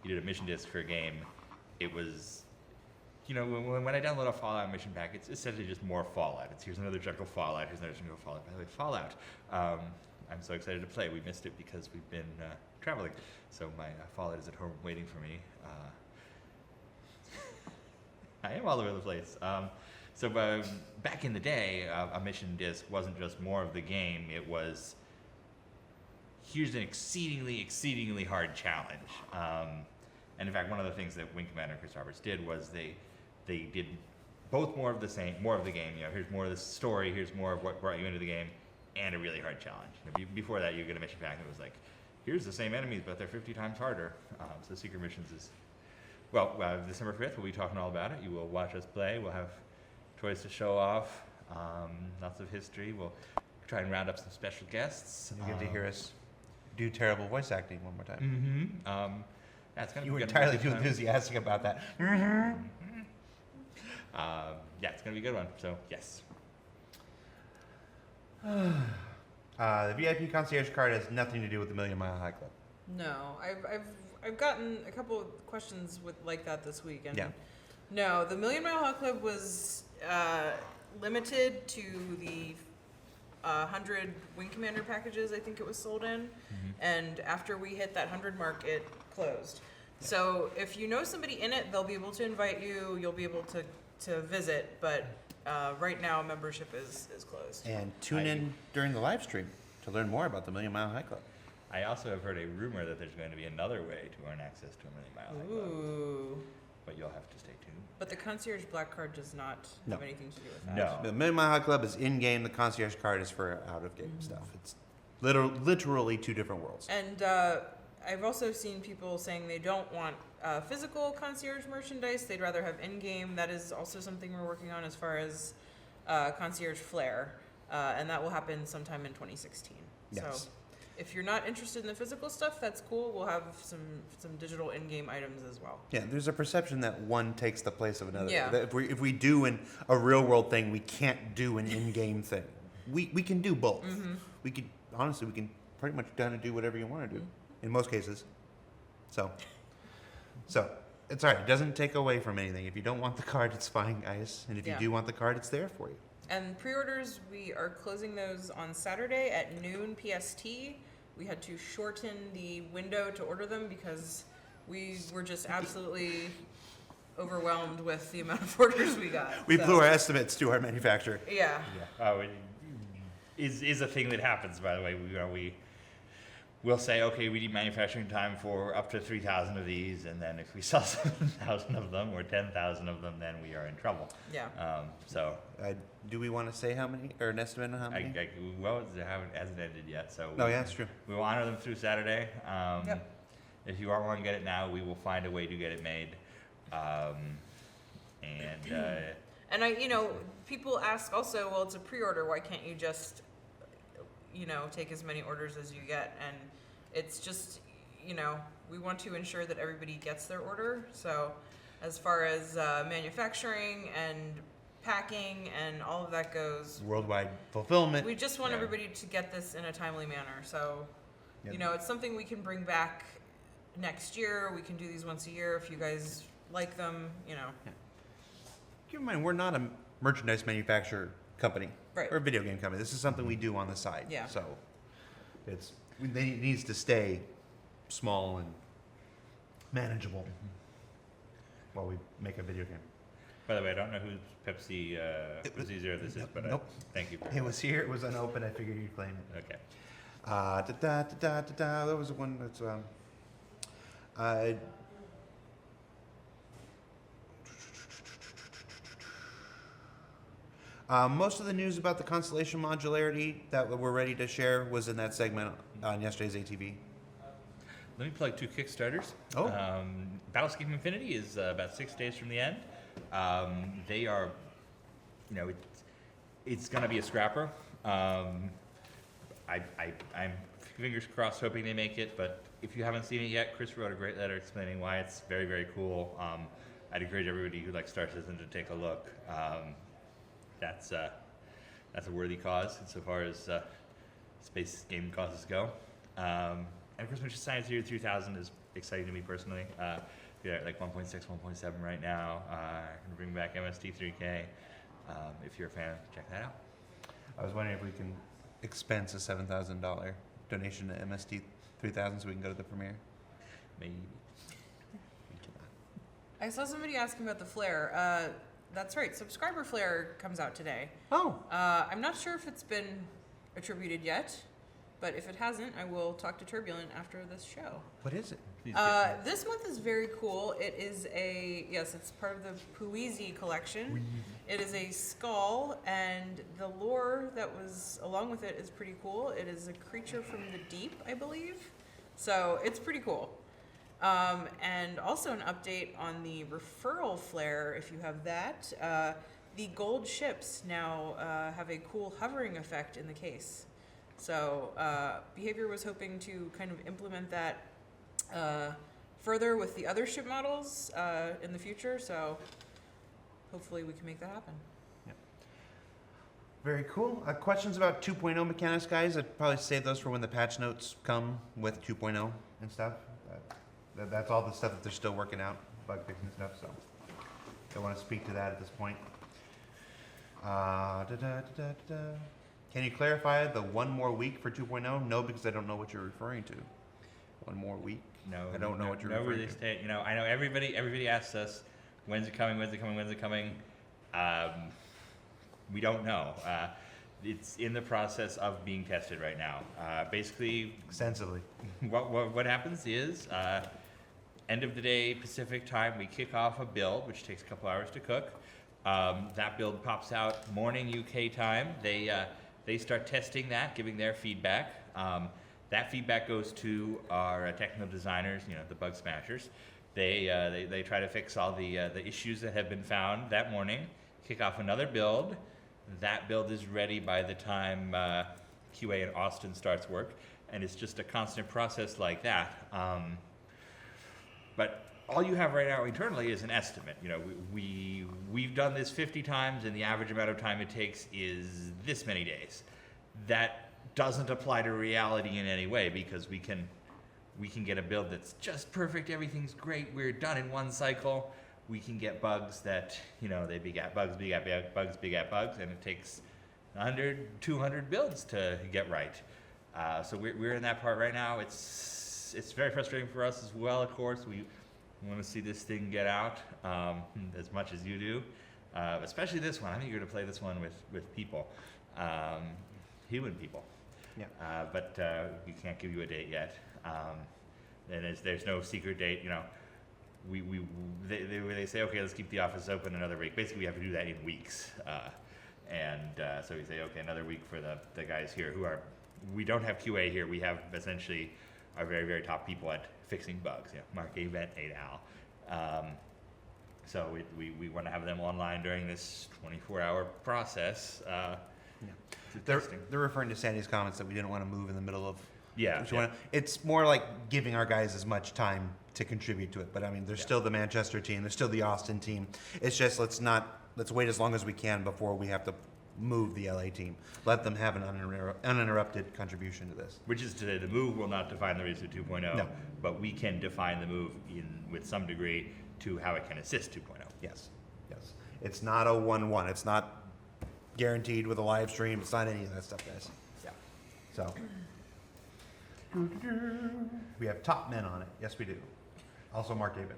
you did a mission disc for a game, it was, you know, when I download a Fallout mission pack, it's essentially just more Fallout. It's here's another chunk of Fallout, here's another chunk of Fallout. By the way, Fallout. I'm so excited to play. We missed it because we've been traveling. So my Fallout is at home waiting for me. I am all over the place. So back in the day, a mission disc wasn't just more of the game. It was, here's an exceedingly, exceedingly hard challenge. And in fact, one of the things that Wing Commander Chris Roberts did was they did both more of the same, more of the game. You know, here's more of the story, here's more of what brought you into the game, and a really hard challenge. You know, before that, you get a mission pack that was like, here's the same enemies, but they're 50 times harder. So Secret Missions is, well, December 5th, we'll be talking all about it. You will watch us play. We'll have toys to show off, lots of history. We'll try and round up some special guests. You get to hear us do terrible voice acting one more time. Mm-hmm. That's gonna You be were good. entirely too enthusiastic about that. Yeah, it's gonna be a good one. So yes. The VIP concierge card has nothing to do with the Million Mile High Club. No, I've gotten a couple of questions like that this week, and Yeah. no, the Million Mile High Club was limited to the 100 Wing Commander packages. I think it was sold in, and after we hit that 100 mark, it closed. So if you know somebody in it, they'll be able to invite you. You'll be able to visit, but right now membership is closed. And tune in during the live stream to learn more about the Million Mile High Club. I also have heard a rumor that there's going to be another way to earn access to a Million Mile High Club, Ooh. but you'll have to stay tuned. But the concierge black card does not No. have anything to do with that. No. The Million Mile High Club is in-game. The concierge card is for out-of-game stuff. It's literally two different worlds. And I've also seen people saying they don't want physical concierge merchandise. They'd rather have in-game. That is also something we're working on as far as concierge flair, and that will happen sometime in 2016. Yes. So if you're not interested in the physical stuff, that's cool. We'll have some digital in-game items as well. Yeah, there's a perception that one takes the place of another. Yeah. That if we do a real world thing, we can't do an in-game thing. We can do both. We can pretty much kind of do whatever you want to do in most cases. So it's all right. It doesn't take away from anything. If you don't want the card, it's fine, guys. And if you Yeah. do want the card, it's there for you. And pre-orders, we are closing those on Saturday at noon PST. We had to shorten the window to order them because we were just absolutely overwhelmed with the amount of orders we got. We So, blew our estimates to our manufacturer. Yeah. Yeah. Oh, it is a thing that happens, by the way. We'll say, okay, we need manufacturing time for up to 3,000 of these, and then if we sell 7,000 of them or 10,000 of them, then we are in trouble. Yeah. So Do we want to say how many, or an estimate on how many? it hasn't ended yet. So Oh, yeah, that's true. we will honor them through Saturday. Yep. If you are wanting to get it now, we will find a way to get it made. And people ask also, well, it's a pre-order. Why can't you just, take as many orders as you get? And it's just, we want to ensure that everybody gets their order. So as far as manufacturing and packing and all of that goes, Worldwide fulfillment. we just want Yeah. everybody to get this in a timely manner. So, Yep. it's something we can bring back next year. We can do these once a year if you guys like them, Keep in mind, we're not a merchandise manufacturer company. Right. Or a video game company. This is something we do on the side. Yeah. So it needs to stay small and manageable while we make a video game. By the way, I don't know whose Pepsi Zero this is, but Nope. thank you. It was here. It was unopened. I figured you'd claim it. Okay. There was one that's most of the news about the constellation modularity that we're ready to share was in that segment on yesterday's ATV. Let me plug 2 Kickstarters. Oh. Battlescape Infinity is about 6 days from the end. They are, it's going to be a scrapper. I'm fingers crossed hoping they make it, but if you haven't seen it yet, Chris wrote a great letter explaining why it's very, very cool. I'd encourage everybody who likes Star Citizen to take a look. That's a worthy cause insofar as space game causes go. And of course, Mission Science Theory 3000 is exciting to me personally. We're at like 1.6, 1.7 right now. I'm gonna bring back MST3K. If you're a fan, check that out. I was wondering if we can expense a $7,000 donation to MST 3000 so we can go to the premiere. Maybe. We cannot. I saw somebody asking about the flare. That's right, subscriber flare comes out today. Oh. I'm not sure if it's been attributed yet, but if it hasn't, I will talk to Turbulent after this show. What is it? Please get This month is very cool. It is it's part of the Puizi collection. It is a skull, and the lore that was along with it is pretty cool. It is a creature from the deep, I believe. So it's pretty cool. And also an update on the referral flare, if you have that. The gold ships now have a cool hovering effect in the case. So Behavior was hoping to kind of implement that further with the other ship models in the future, so hopefully we can make that happen. Very cool. Questions about 2.0 mechanics, guys? I'd probably save those for when the patch notes come with 2.0 and stuff. That's all the stuff that they're still working out, bug fixing stuff, so don't want to speak to that at this point. Can you clarify the one more week for 2.0? No, because I don't know what you're referring to. One more week? No, I don't know what you're no referring release to. date. I know everybody asks us, when's it coming, when's it coming, when's it coming? We don't know. It's in the process of being tested right now. Basically, Extensively. what happens is, end of the day Pacific time, we kick off a build, which takes a couple hours to cook. That build pops out morning UK time. They start testing that, giving their feedback. That feedback goes to our technical designers, the bug smashers. They try to fix all the issues that have been found that morning, kick off another build. That build is ready by the time QA in Austin starts work, and it's just a constant process like that. But all you have right now internally is an estimate. We've done this 50 times, and the average amount of time it takes is this many days. That doesn't apply to reality in any way, because we can get a build that's just perfect, everything's great, we're done in one cycle. We can get bugs that, they begat bugs, begat bugs, and it takes 100, 200 builds to get right. So we're in that part right now. It's very frustrating for us as well, of course. We want to see this thing get out as much as you do, especially this one. I'm eager to play this one with people, human people. Yeah. But we can't give you a date yet. And there's no secret date. They say, okay, let's keep the office open another week. Basically, we have to do that in weeks. So we say, okay, another week for the guys here we don't have QA here. We have essentially our very, very top people at fixing bugs. Mark, Avent, Al. So we want to have them online during this 24-hour process. They're referring to Sandy's comments that we didn't want to move in the middle of. Yeah. It's more like giving our guys as much time to contribute to it. But I mean, there's still the Manchester team, there's still the Austin team. It's just let's wait as long as we can before we have to move the LA team. Let them have an uninterrupted contribution to this. Which is to say, the move will not define the release of 2.0, No. but we can define the move with some degree to how it can assist 2.0. Yes. It's not a 1-1. It's not guaranteed with a live stream. It's not any of that stuff, guys. Yeah. So we have top men on it. Yes, we do. Also, Mark David.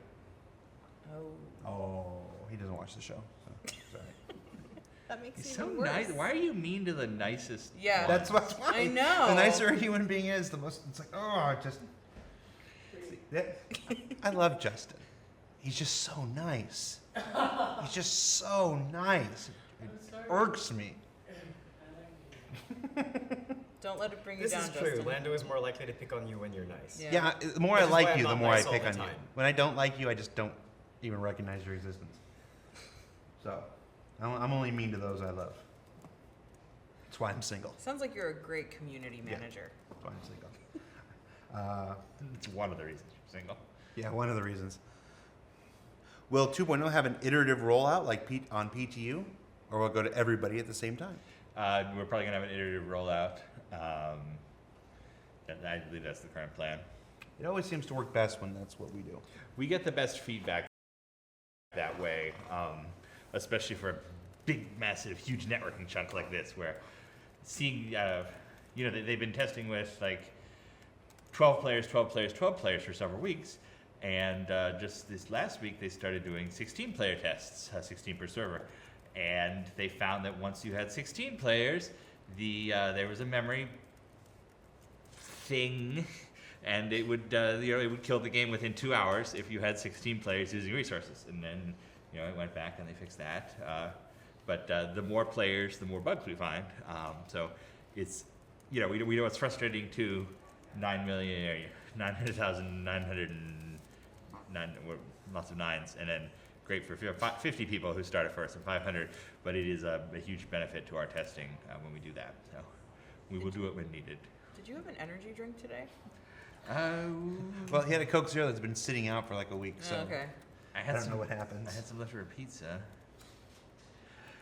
Oh, he doesn't watch the show. So sorry. That makes He's it so even worse. nice. Why are you mean to the nicest? Yeah. one? That's what's funny. I know. The nicer a human being is, the most. It's like, I love Justin. He's just so nice. He's just so nice. It irks me. Don't let it bring you This down, is true. Justin. Lando is more likely to pick on you when you're nice. Yeah. Yeah, the more I Which is why like I'm you, the not more I nice all pick the on you. time. When I don't like you, I just don't even recognize your existence. So, I'm only mean to those I love. That's why I'm single. Sounds like you're a great community manager. That's why I'm single. It's one of the reasons you're single. Yeah, one of the reasons. Will 2.0 have an iterative rollout like on PTU, or will it go to everybody at the same time? We're probably going to have an iterative rollout. I believe that's the current plan. It always seems to work best when that's what we do. We get the best feedback that way, especially for a big, massive, huge networking chunk like this, where seeing, they've been testing with like 12 players for several weeks. And just this last week, they started doing 16-player tests, 16 per server. And they found that once you had 16 players, there was a memory thing, and it would it would kill the game within 2 hours if you had 16 players using resources. And then it went back and they fixed that. But the more players, the more bugs we find. So it's we know it's frustrating to 9,900,909, lots of nines, and then great for 50 people who start at first and 500. But it is a huge benefit to our testing when we do that. So we will do it when needed. Did you have an energy drink today? Well, he had a Coke Zero that's been sitting out for like a week, so Okay. I don't know what happens. I had some leftover pizza.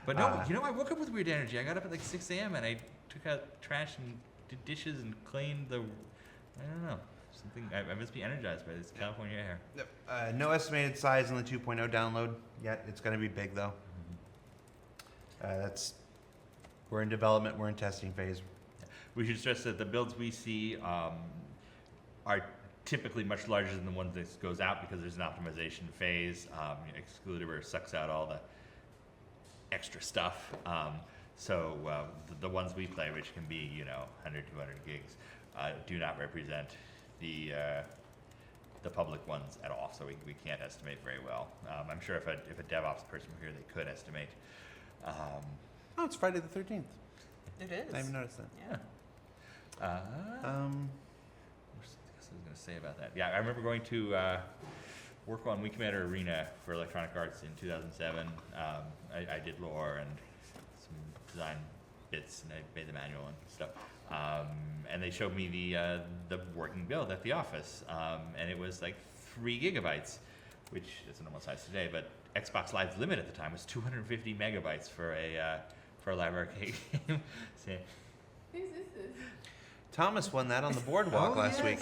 But no, I woke up with weird energy. I got up at like 6 a.m. and I took out trash and did dishes and cleaned the, I don't know, something. I must be energized by this California air. Yep. No estimated size in the 2.0 download yet. It's going to be big though. We're in development. We're in testing phase. We should stress that the builds we see are typically much larger than the ones that goes out because there's an optimization phase. Excluder sucks out all the extra stuff. So the ones we play, which can be 100, 200 gigs, do not represent the public ones at all. So we can't estimate very well. I'm sure if a DevOps person were here, they could estimate. Oh, it's Friday the 13th. It is. I haven't noticed that. Yeah. What else I was going to say about that? Yeah, I remember going to work on Wikimeta Arena for Electronic Arts in 2007. I did lore and some design bits, and I made the manual and stuff. And they showed me the working build at the office, and it was like 3 gigabytes, which is a normal size today. But Xbox Live's limit at the time was 250 megabytes for a live arcade game. So, Who's this? Thomas won that on the boardwalk last week.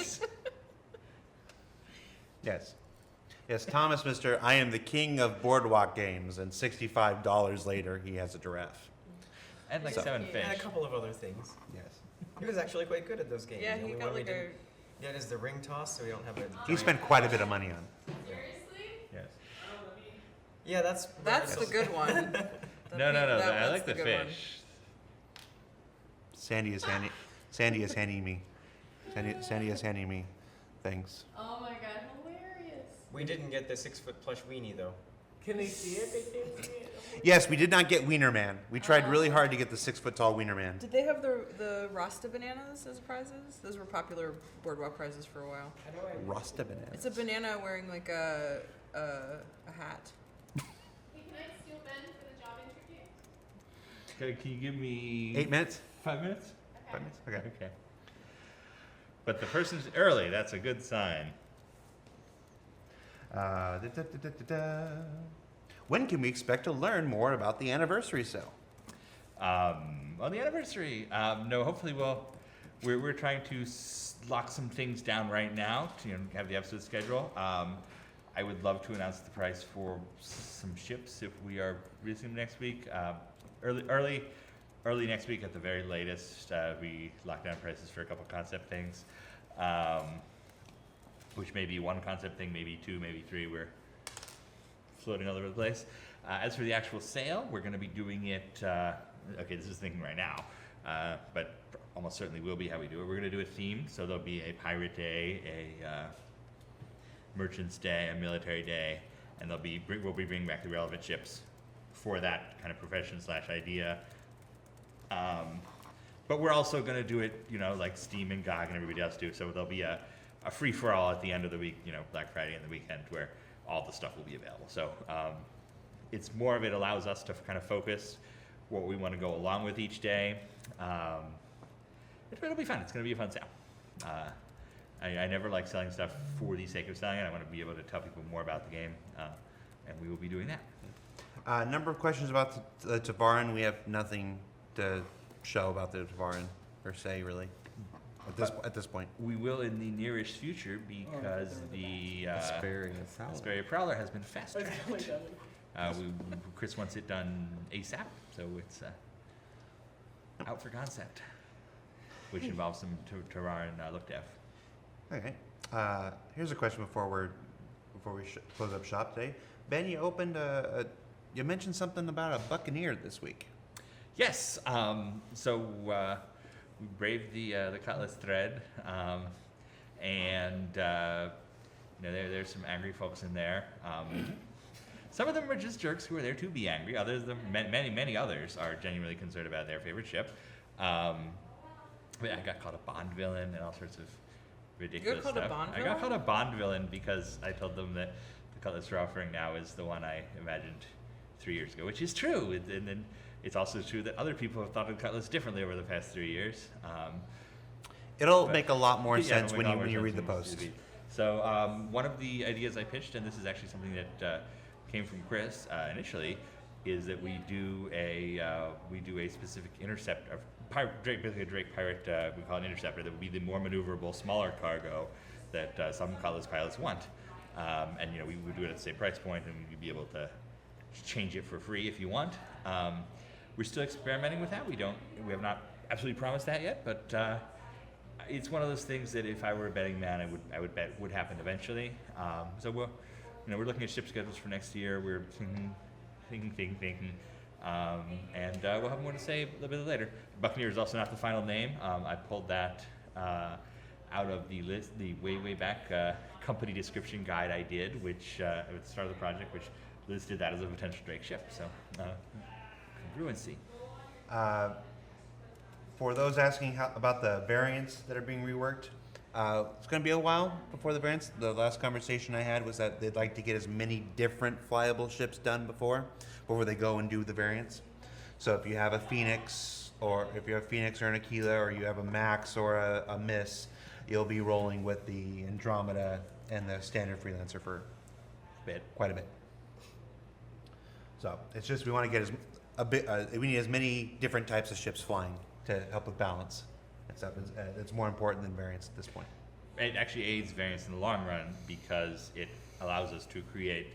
Yes. Yes, Thomas, Mr. I am the king of boardwalk games, and $65 later, he has a giraffe. and like So- 7 fish. And a couple of other things. Yes. He was actually quite good at those games. Yeah, The he only got one we like a. didn't get is the ring toss, so we don't have a. He giant- spent quite a bit of money on it. Yes. Yeah, that's. That's the good one. No. That I was like the good one. fish. Sandy is handing me. Sandy is handing me things. Oh my god, hilarious. We didn't get the 6-foot plush weenie though. Can they see it? They can't see it. Yes, we did not get Wiener Man. We tried really hard to get the 6-foot-tall Wiener Man. Did they have the Rasta bananas as prizes? Those were popular boardwalk prizes for a while. How do I? Rasta banana. It's a banana wearing like a hat. Hey, can I steal Ben for the job interview? Can you give me 8 minutes? 5 minutes? 5 minutes? Okay. Okay. But the person's early. That's a good sign. When can we expect to learn more about the anniversary sale? On the anniversary, no. Hopefully, we're trying to lock some things down right now to have the episode schedule. I would love to announce the price for some ships if we are releasing them next week. Early next week at the very latest. We lock down prices for a couple concept things, which may be 1 concept thing, maybe 2, maybe 3. We're floating all over the place. As for the actual sale, we're going to be doing it. Okay, this is thinking right now, but almost certainly will be how we do it. We're going to do a theme, so there'll be a pirate day, a merchant's day, a military day, and we'll be bringing back the relevant ships for that kind of profession/idea. But we're also going to do it, like Steam and GOG and everybody else do. So there'll be a free-for-all at the end of the week, Black Friday and the weekend, where all the stuff will be available. So it's more of it allows us to kind of focus what we want to go along with each day. It'll be fun. It's going to be a fun sale. I never like selling stuff for the sake of selling it. I want to be able to tell people more about the game, and we will be doing that. Number of questions about the Tavarin. We have nothing to show about the Tavarin, per se, really, at this point. We will in the nearest future because the Asperia Prowler has been fast-tracked. Chris wants it done ASAP, so it's out for concept, which involves some Tavarin look dev. Okay. Here's a question before we close up shop today. Ben, you opened you mentioned something about a Buccaneer this week. Yes. So we braved the Cutlass thread, and there's some angry folks in there. Some of them are just jerks who are there to be angry. Others, many others, are genuinely concerned about their favorite ship. I got called a Bond villain and all sorts of ridiculous called a stuff. Bond I got called a Bond villain because I told them that the Cutlass we're offering now is the one I imagined 3 years ago, which is true. And then it's also true that other people have thought of Cutlass differently over the past 3 years. It'll make a lot more Yeah, sense it'll when make a lot you more read the sense post. when you read. So one of the ideas I pitched, and this is actually something that came from Chris initially, is that we do a specific intercept of basically a Drake pirate. We call it an interceptor. That would be the more maneuverable, smaller cargo that some Cutlass pilots want. And we would do it at the same price point, and you'd be able to change it for free if you want. We're still experimenting with that. We have not absolutely promised that yet, but it's one of those things that if I were a betting man, I would bet would happen eventually. So we're looking at ship schedules for next year. We're thinking, and we'll have more to say a little bit later. Buccaneer is also not the final name. I pulled that out of the list, the way back company description guide I did, which at the start of the project, which listed that as a potential Drake ship. So congruency. For those asking about the variants that are being reworked, it's going to be a while before the variants. The last conversation I had was that they'd like to get as many different flyable ships done before they go and do the variants. So if you have a Phoenix, or an Aquila, or you have a Max or a Miss, you'll be rolling with the Andromeda and the standard Freelancer for quite a bit. So it's just we want to get we need as many different types of ships flying to help with balance and stuff. It's more important than variants at this point. It actually aids variants in the long run because it allows us to create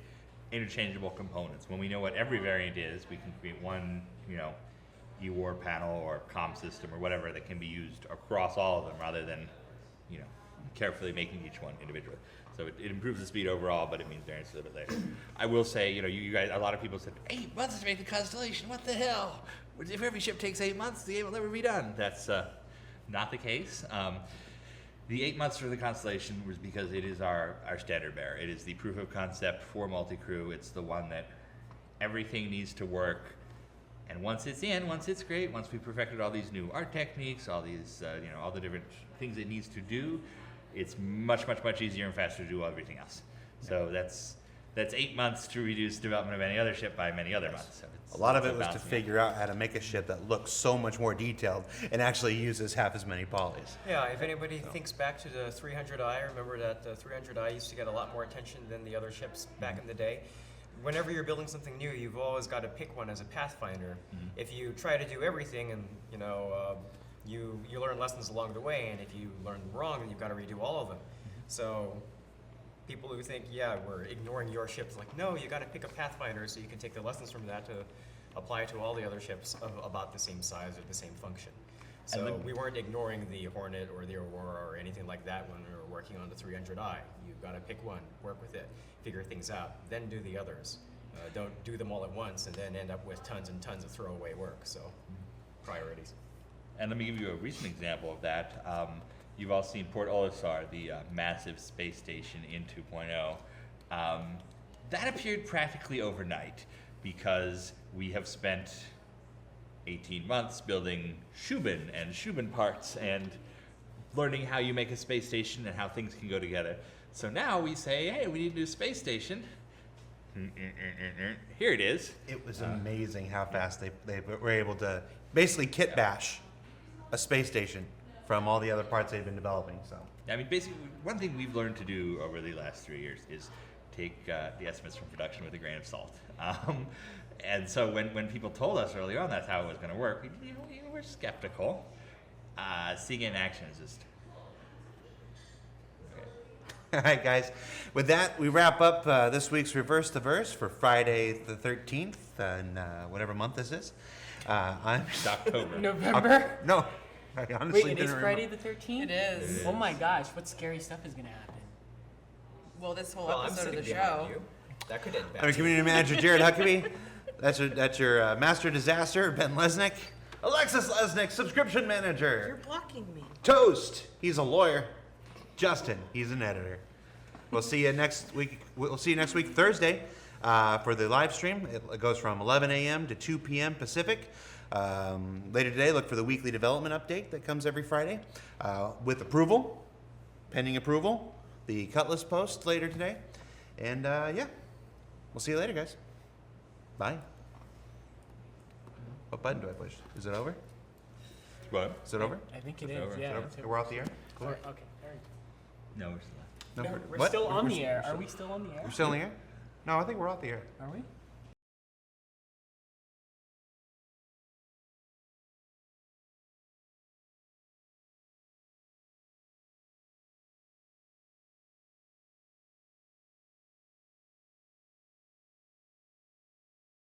interchangeable components. When we know what every variant is, we can create one, EWAR panel or comm system or whatever that can be used across all of them rather than, carefully making each one individual. So it improves the speed overall, but it means variants a little bit later. I will say, you guys, a lot of people said, 8 months to make the Constellation, what the hell? If every ship takes 8 months, the game will never be done. That's not the case. The 8 months for the Constellation was because it is our standard bearer. It is the proof of concept for multi-crew. It's the one that everything needs to work. And once it's great. Once we've perfected all these new art techniques, all these, all the different things it needs to do, it's much easier and faster to do everything else. So that's 8 months to reduce development of any other ship by many other months. So A lot of it was to figure out how to make a ship that looks so much more detailed and actually uses half as many polys. Yeah, if anybody thinks back to the 300i, remember that the 300i used to get a lot more attention than the other ships back in the day. Whenever you're building something new, you've always got to pick one as a pathfinder. Mm-hmm. If you try to do everything and, you learn lessons along the way, and if you learn them wrong, then you've got to redo all of them. So people who think, we're ignoring your ships, like, no, you got to pick a pathfinder so you can take the lessons from that to apply to all the other ships of about the same size or the same function. So we weren't ignoring the Hornet or the Aurora or anything like that when we were working on the 300i. You've got to pick one, work with it, figure things out, then do the others. Don't do them all at once and then end up with tons and tons of throwaway work. So priorities. And let me give you a recent example of that. You've all seen Port Olisar, the massive space station in 2.0. That appeared practically overnight because we have spent 18 months building Shubin and Shubin parts and learning how you make a space station and how things can go together. So now we say, hey, we need a new space station. Here it is. It was amazing how fast they were able to basically kit bash a space station from all the other parts they've been developing. So I mean, basically, one thing we've learned to do over the last 3 years is take the estimates from production with a grain of salt. And so when people told us early on that's how it was going to work, we were skeptical. Seeing it in action is just... all right, guys. With that, we wrap up this week's Reverse the Verse for Friday the 13th, and whatever month this is. It's October. November? No, I honestly Wait, it didn't is remember. Friday the 13th? It is. Oh my gosh, what scary stuff is going to happen? Well, this whole Well, I'm episode of sitting the behind show. you. That could end Our bad. community manager, Jared Huckabee. That's your master disaster, Ben Lesnick. Alexis Lesnick, subscription You're manager. blocking me. Toast, he's a lawyer. Justin, he's an editor. We'll see you next week. We'll see you next week, Thursday, for the live stream. It goes from 11 a.m. to 2 p.m. Pacific. Later today, look for the weekly development update that comes every Friday with approval, pending approval. The Cutlass post later today. And yeah, we'll see you later, guys. Bye. What button do I push? Is it over? What? Is it over? I think it It's is. over. Yeah. Is it over? We're off the air? Okay. All right. No, we're still. No, No, we're what? still on We're the air. Are we still on the air? We're still on the air? No, I think we're off the air. Are we?